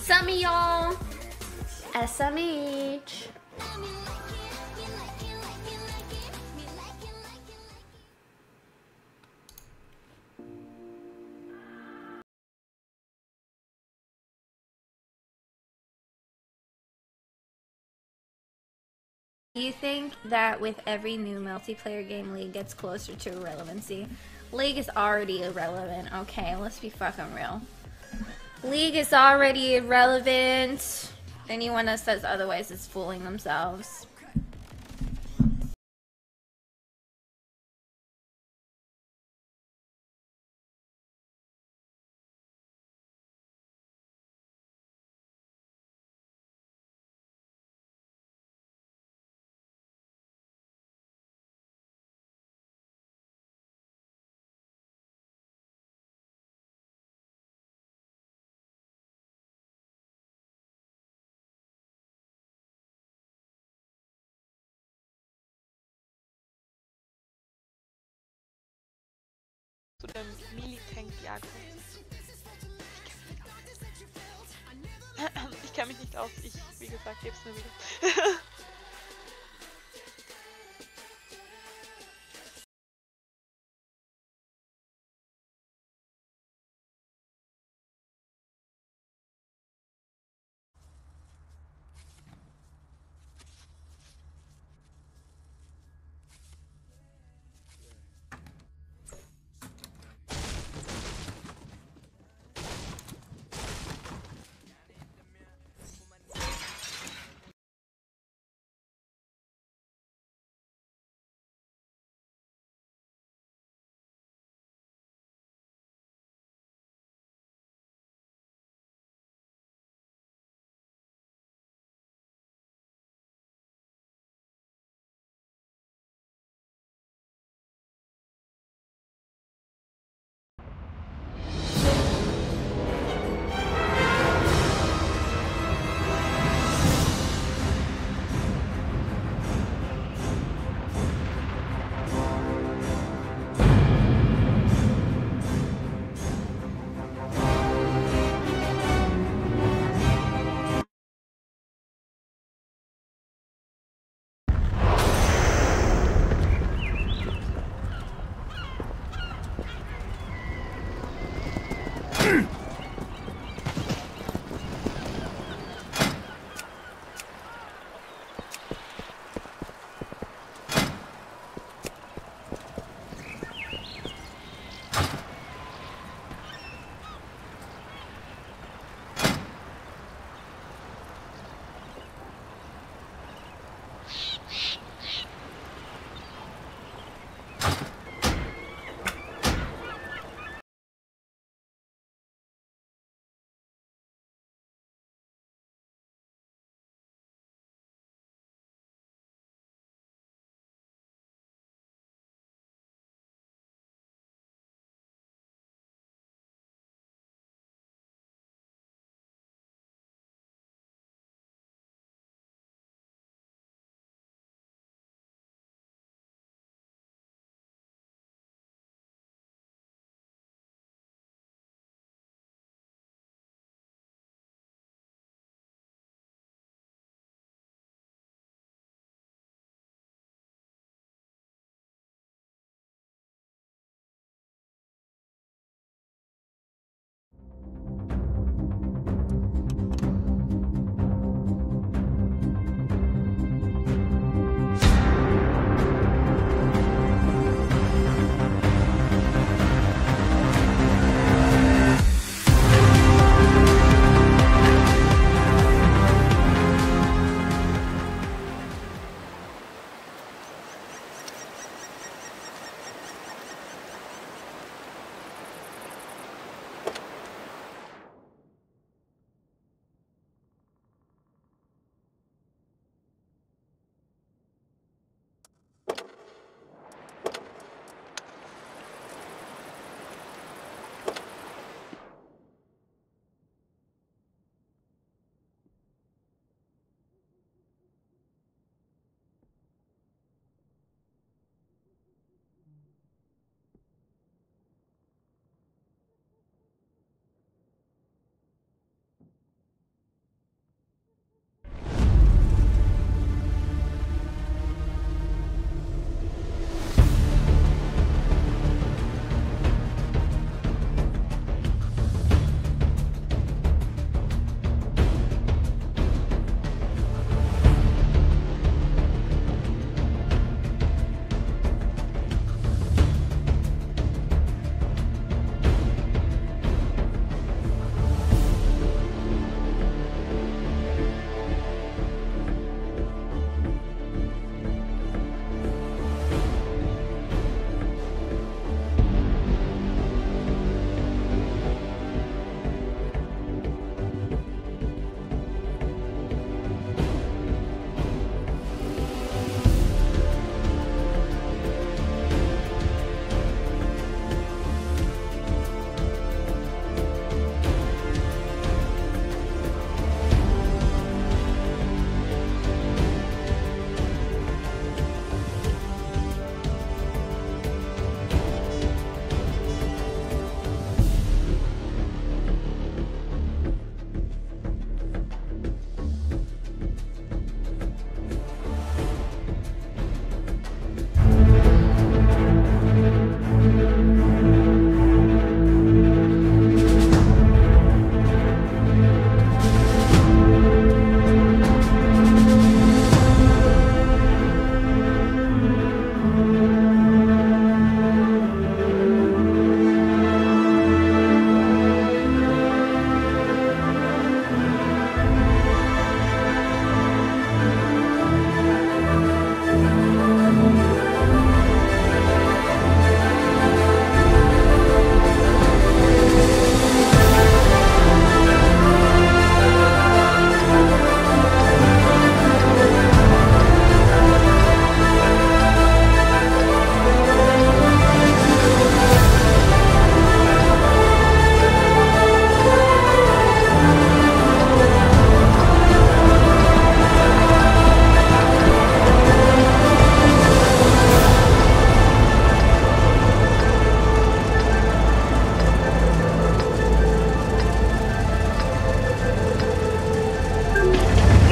Sammy y'all. SMH. Do you think that with every new multiplayer game, League gets closer to irrelevancy? League is already irrelevant, okay? Let's be fucking real. League is already irrelevant. Anyone that says otherwise is fooling themselves. Zu dem Mini-Tank-Jagd. Ich kenne mich nicht aus. Ich, wie gesagt, gebe es nur wieder.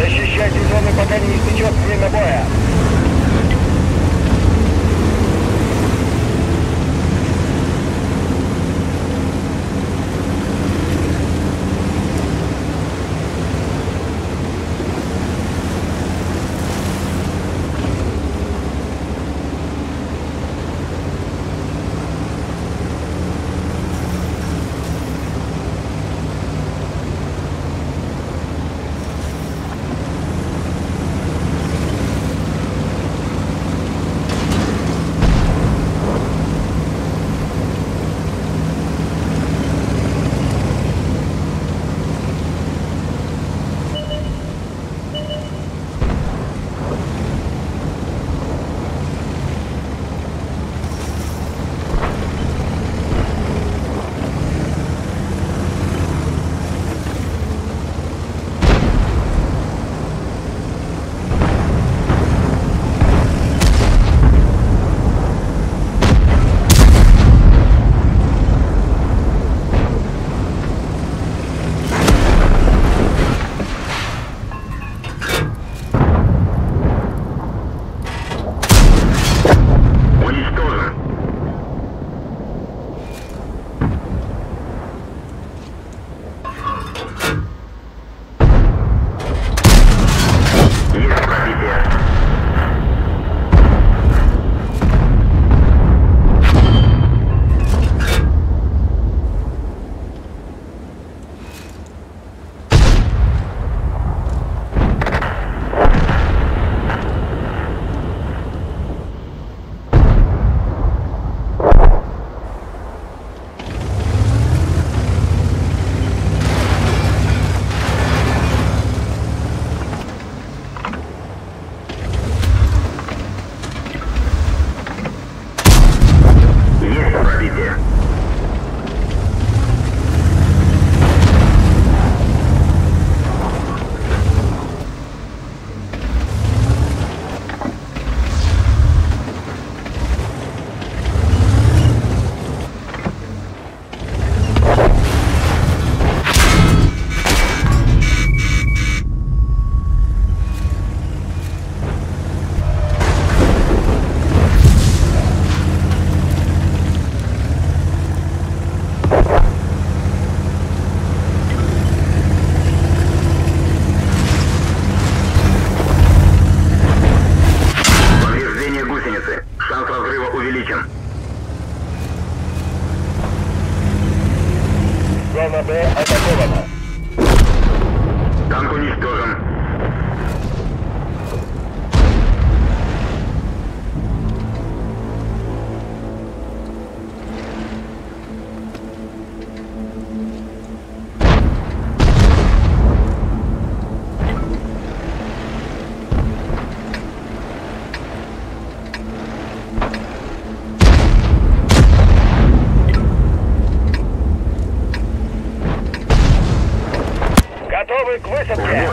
Защищайте зоны, пока не истечет время боя. Зона Б атакована. Танк уничтожен. Готовы к высадке.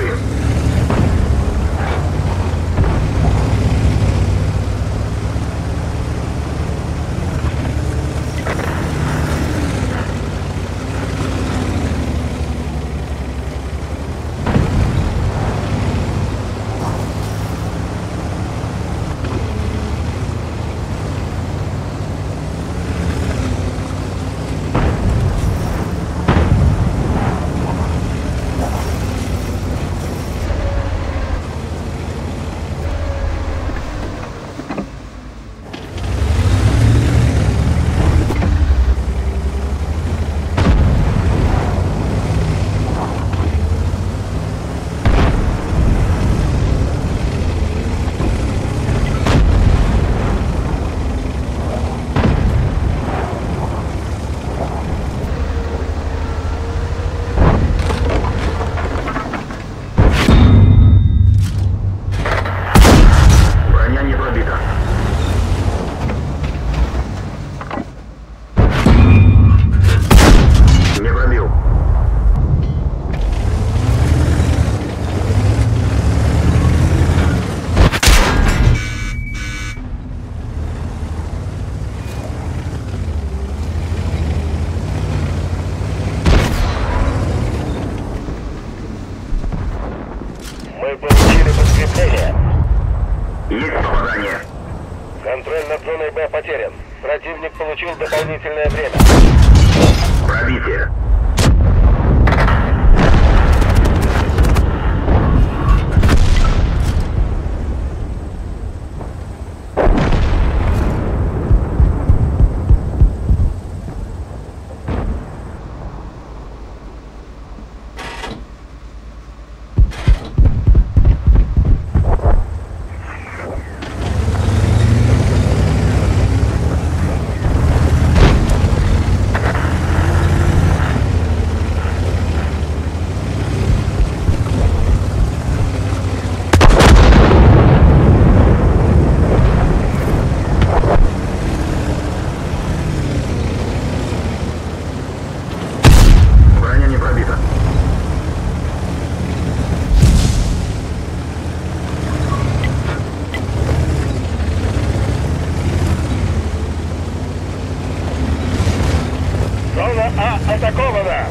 Мы получили подкрепление. Есть попадание. Контроль над зоной Б потерян. Противник получил дополнительное время. Пробитие. Зона А атакована.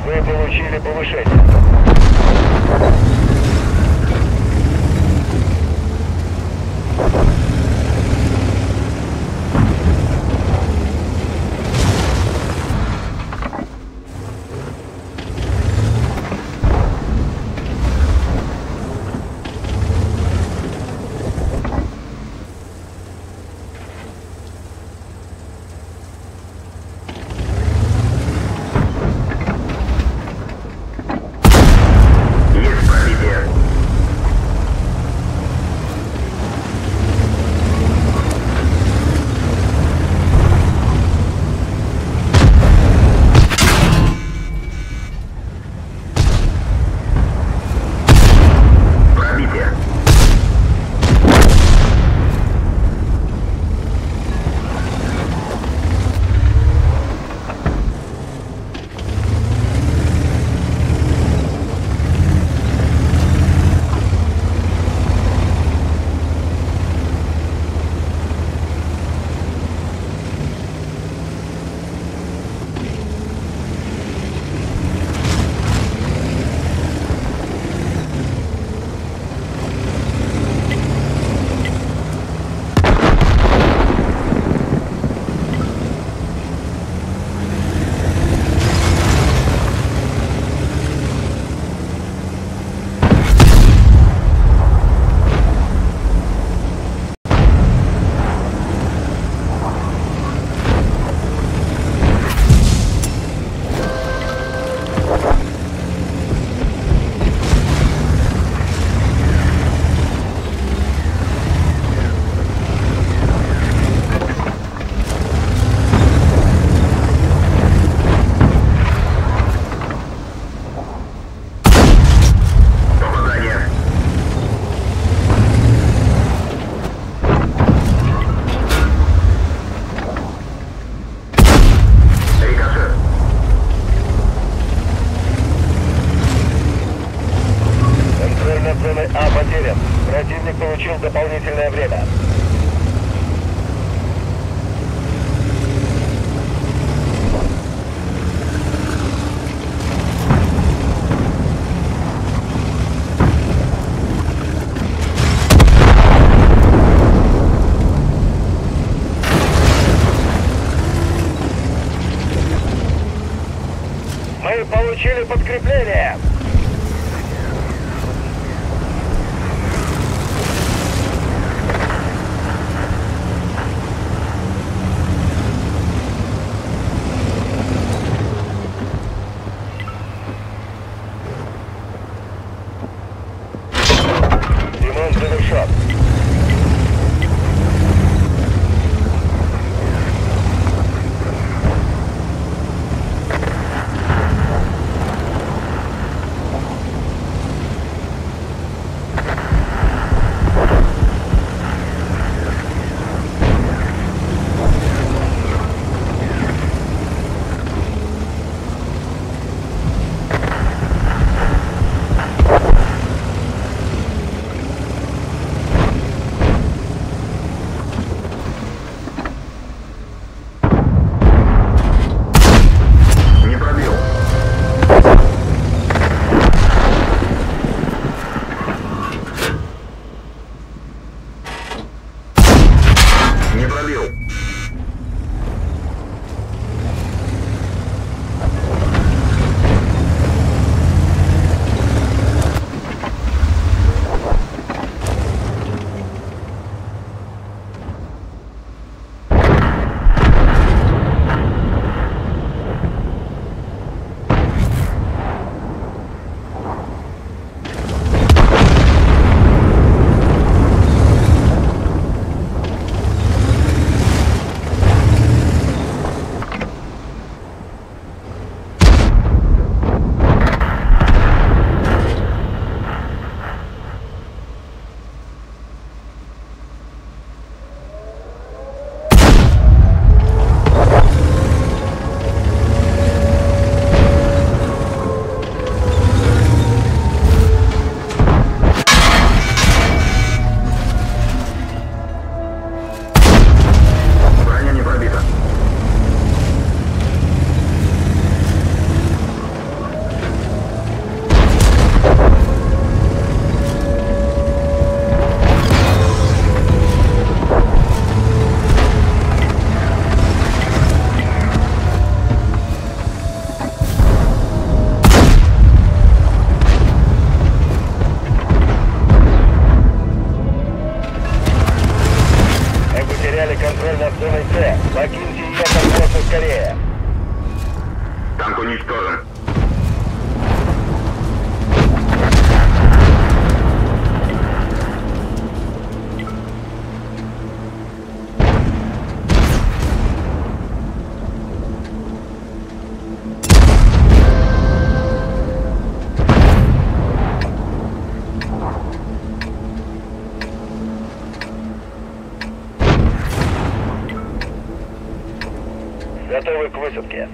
Вы получили повышение. Зоны А потерян. Противник получил дополнительное время. Мы получили подкрепление. Ремонт завершен. Контроль над зоной С. Покиньте ее как можно скорее. Танк уничтожен. Готовы к высадке.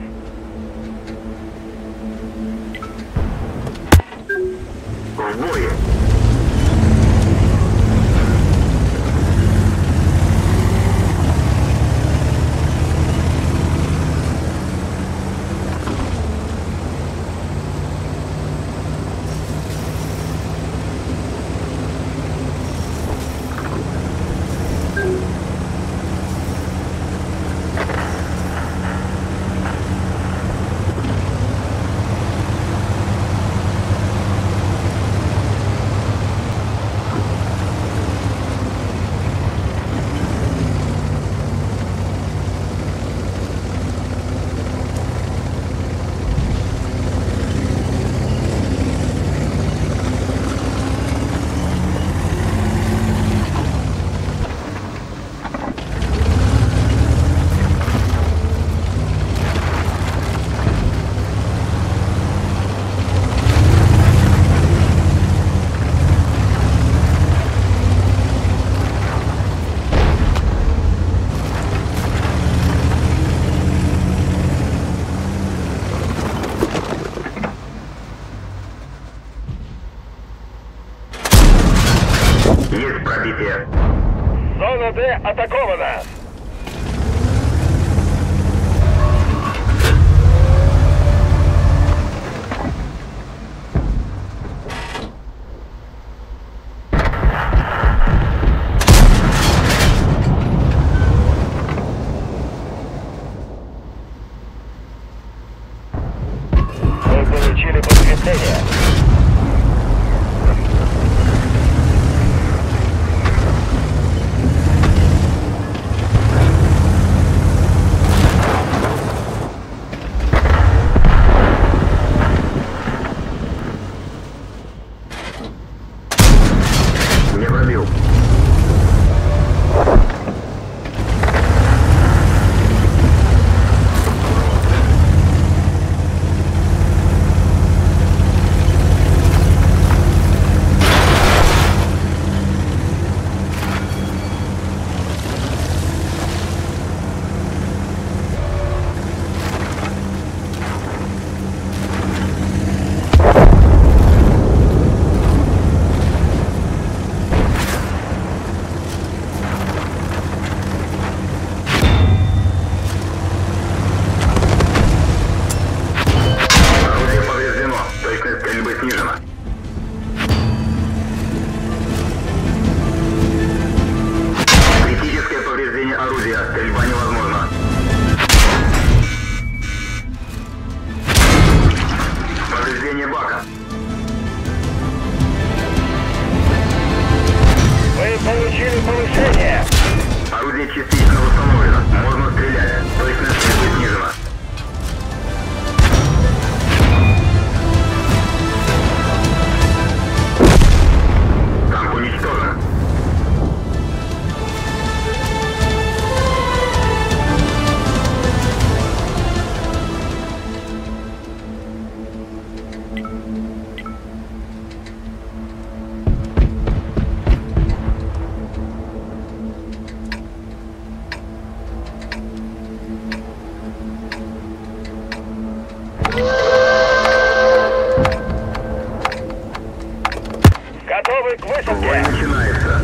В бой. Есть пробитие. Зона Д атакована. Получили подкрепление. Не пробил. Орудие повреждено. Точность стрельбы снижена. Критическое повреждение орудия. Стрельба невозможна. Повреждение бака. Вы получили повышение. Орудие частично восстановлено. Можно стрелять. Точность стрельбы снижена. Танк уничтожен. Готовы к Бой высадке. начинается.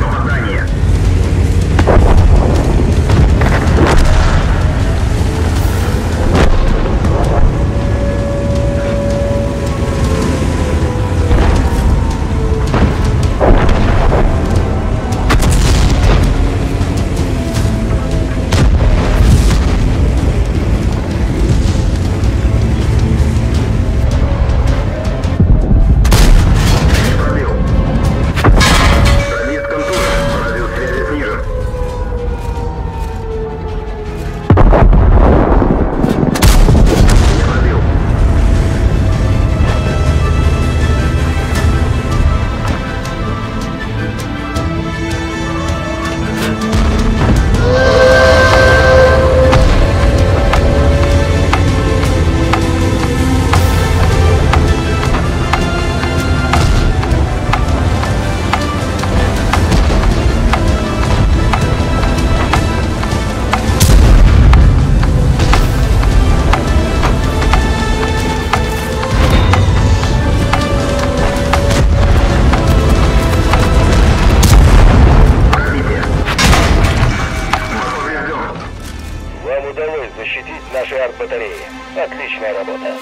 Попадание. Не пробил. Радист контужен. Радиус связи снижен. Не пробил. Пробитие. Бак поврежден. Вам удалось защитить наши арт-батареи. Отличная работа.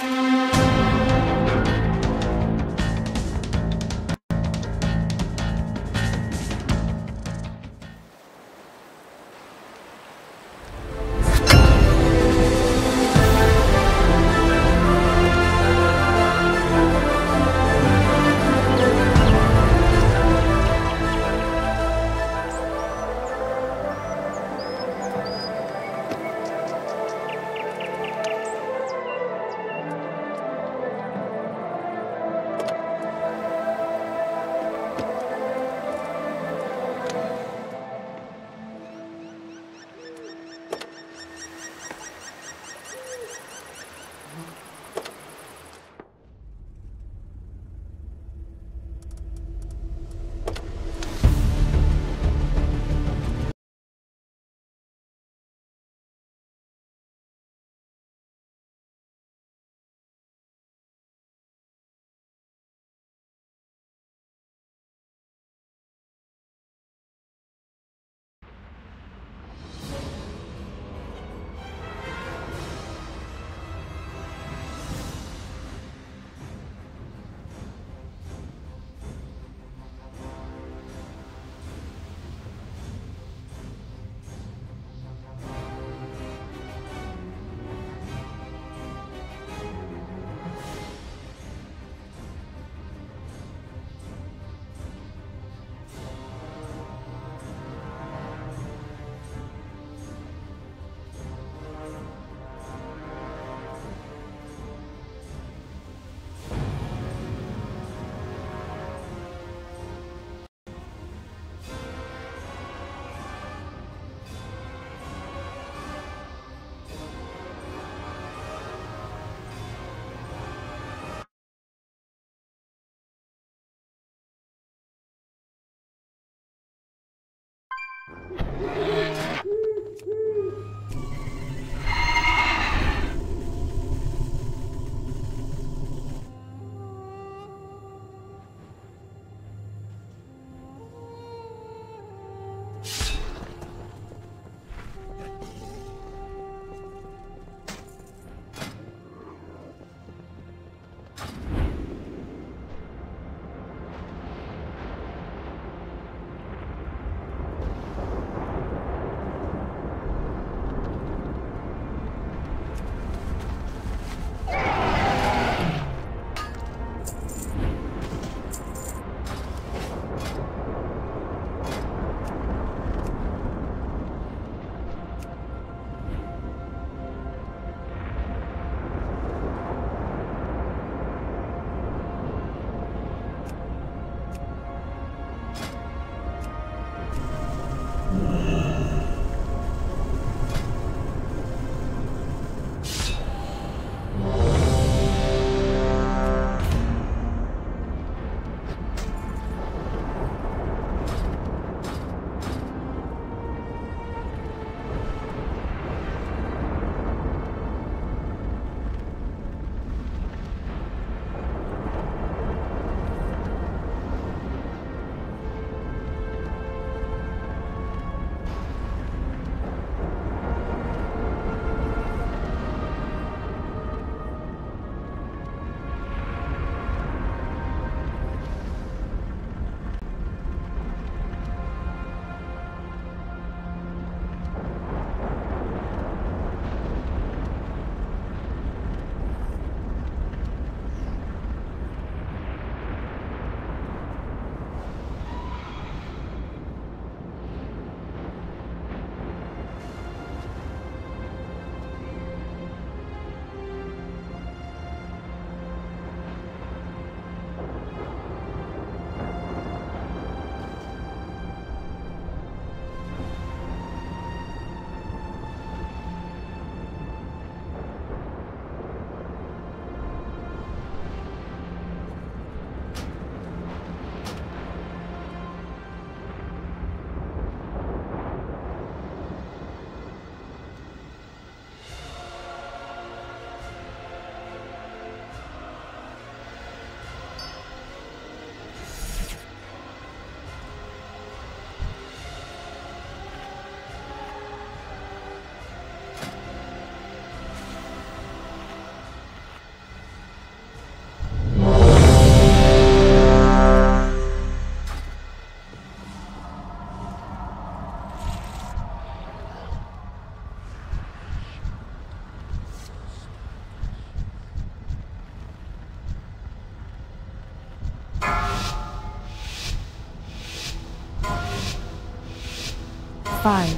5,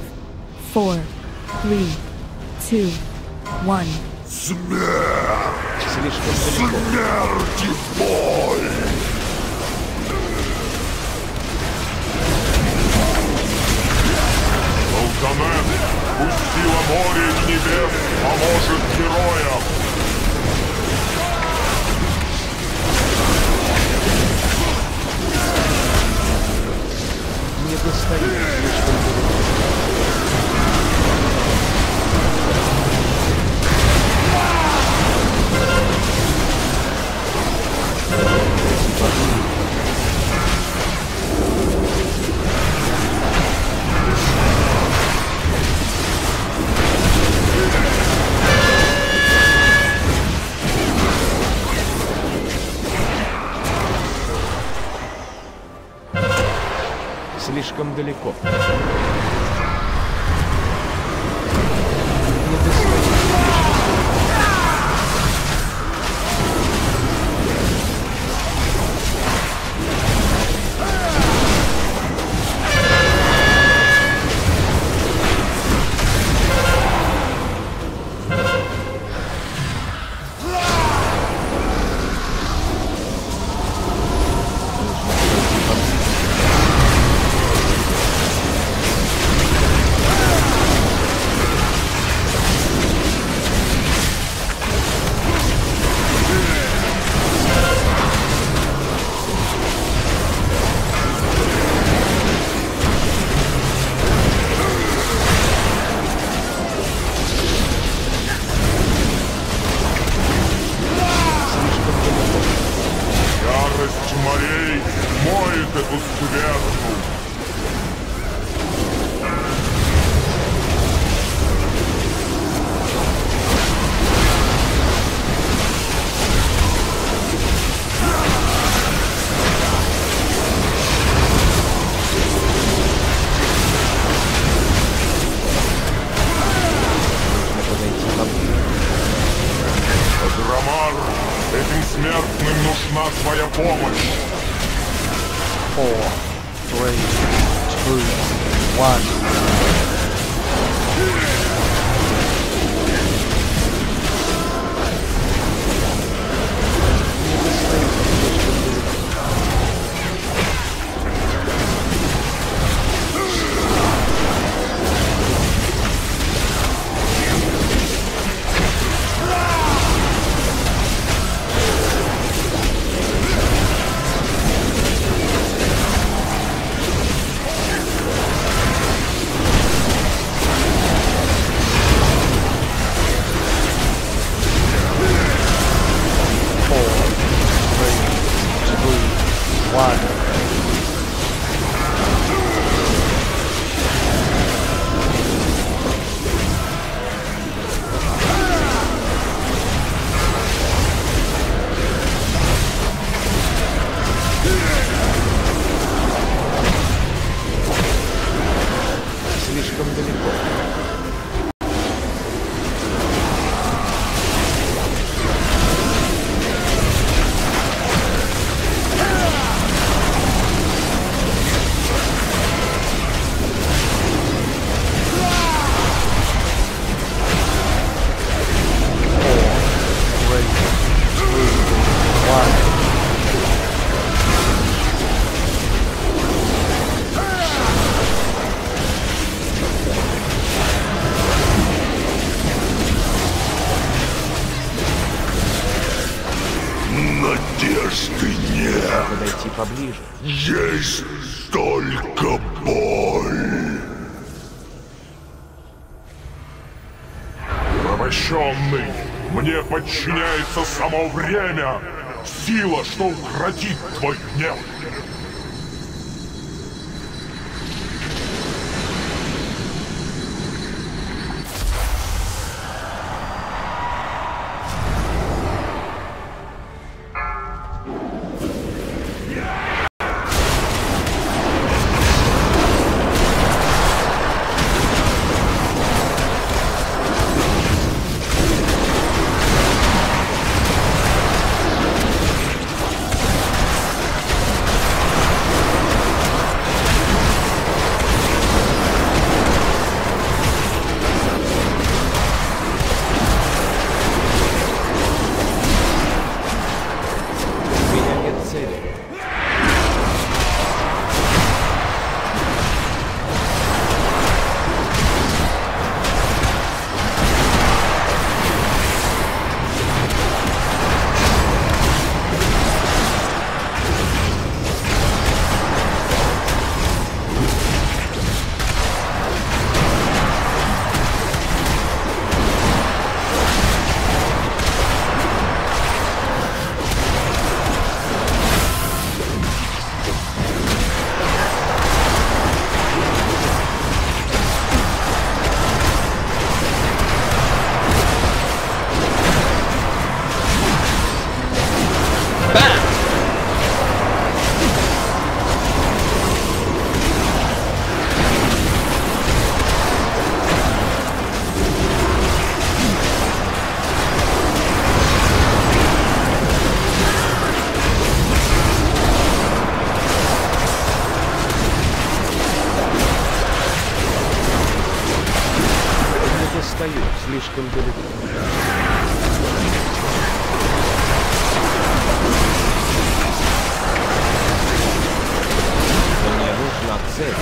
4, 3, 2, 1. Смерть и боль! Султанет, пусть сила моря и небес поможет героям! Не достает слишком далеко. Слишком далеко. Не достает. твоя помощь. 4, 3, 2, 1. Слишком далеко. Надежды нет. Подойти поближе. Есть только боль. Порабощенный, мне подчиняется само время. Сила, что укротит твой гнев. Слишком далеко. Мне нужна цель.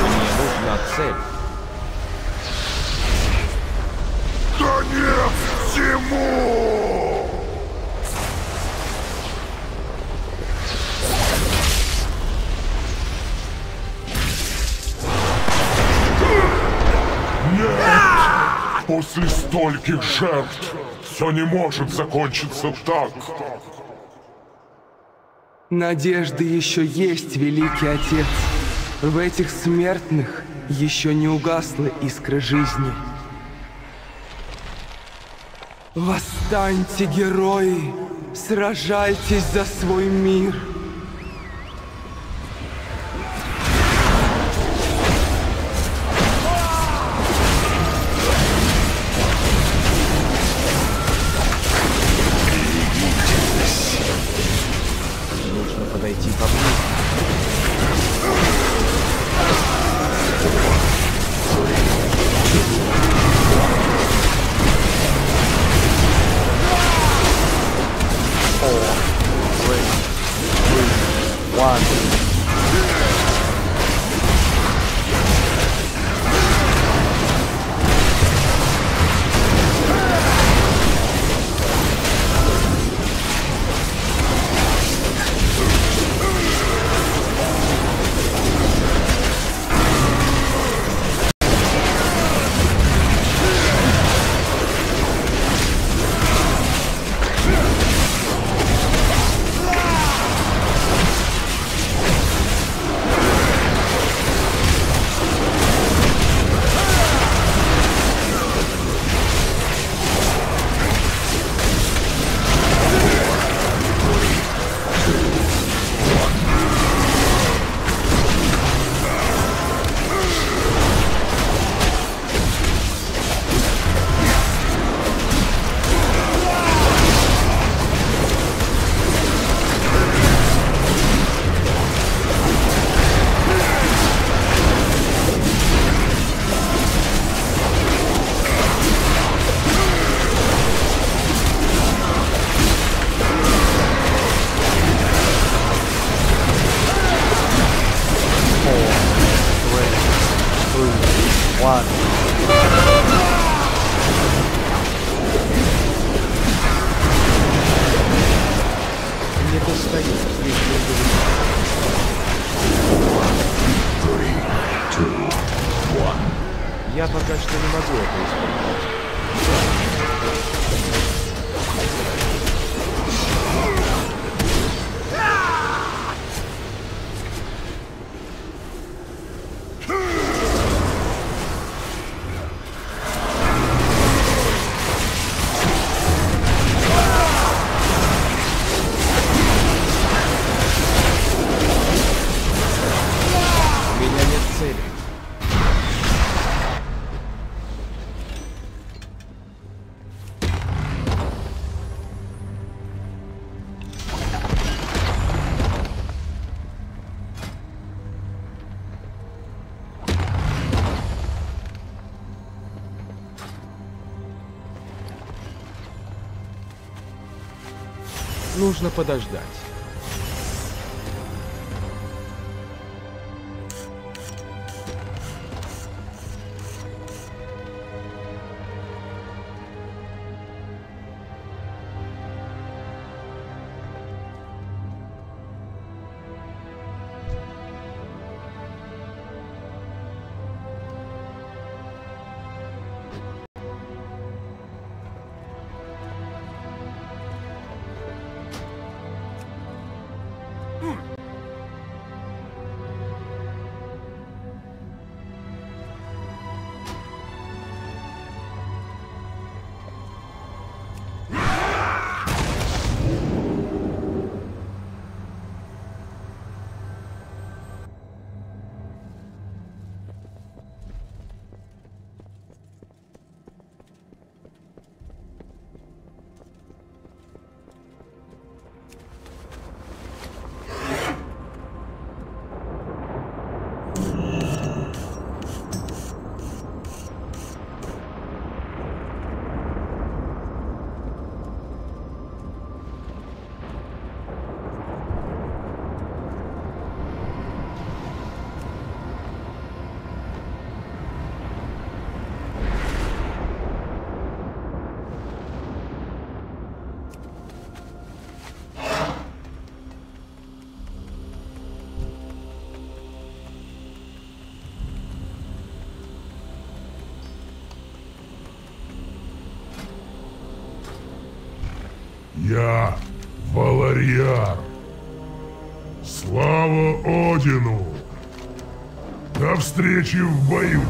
Мне нужна цель. Конец всему! Нет! После стольких жертв все не может закончиться так. Надежды еще есть, Великий Отец. В этих смертных еще не угасла искра жизни. Восстаньте, герои! Сражайтесь за свой мир! Ладно. Не достает слишком далеко. Я пока что не могу это использовать. У меня нет цели. Нужно подождать. Я Валарьяр. Слава Одину! До встречи в бою!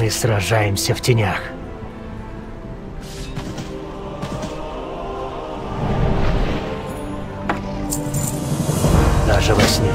Мы сражаемся в тенях. Даже во сне.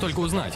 только узнать.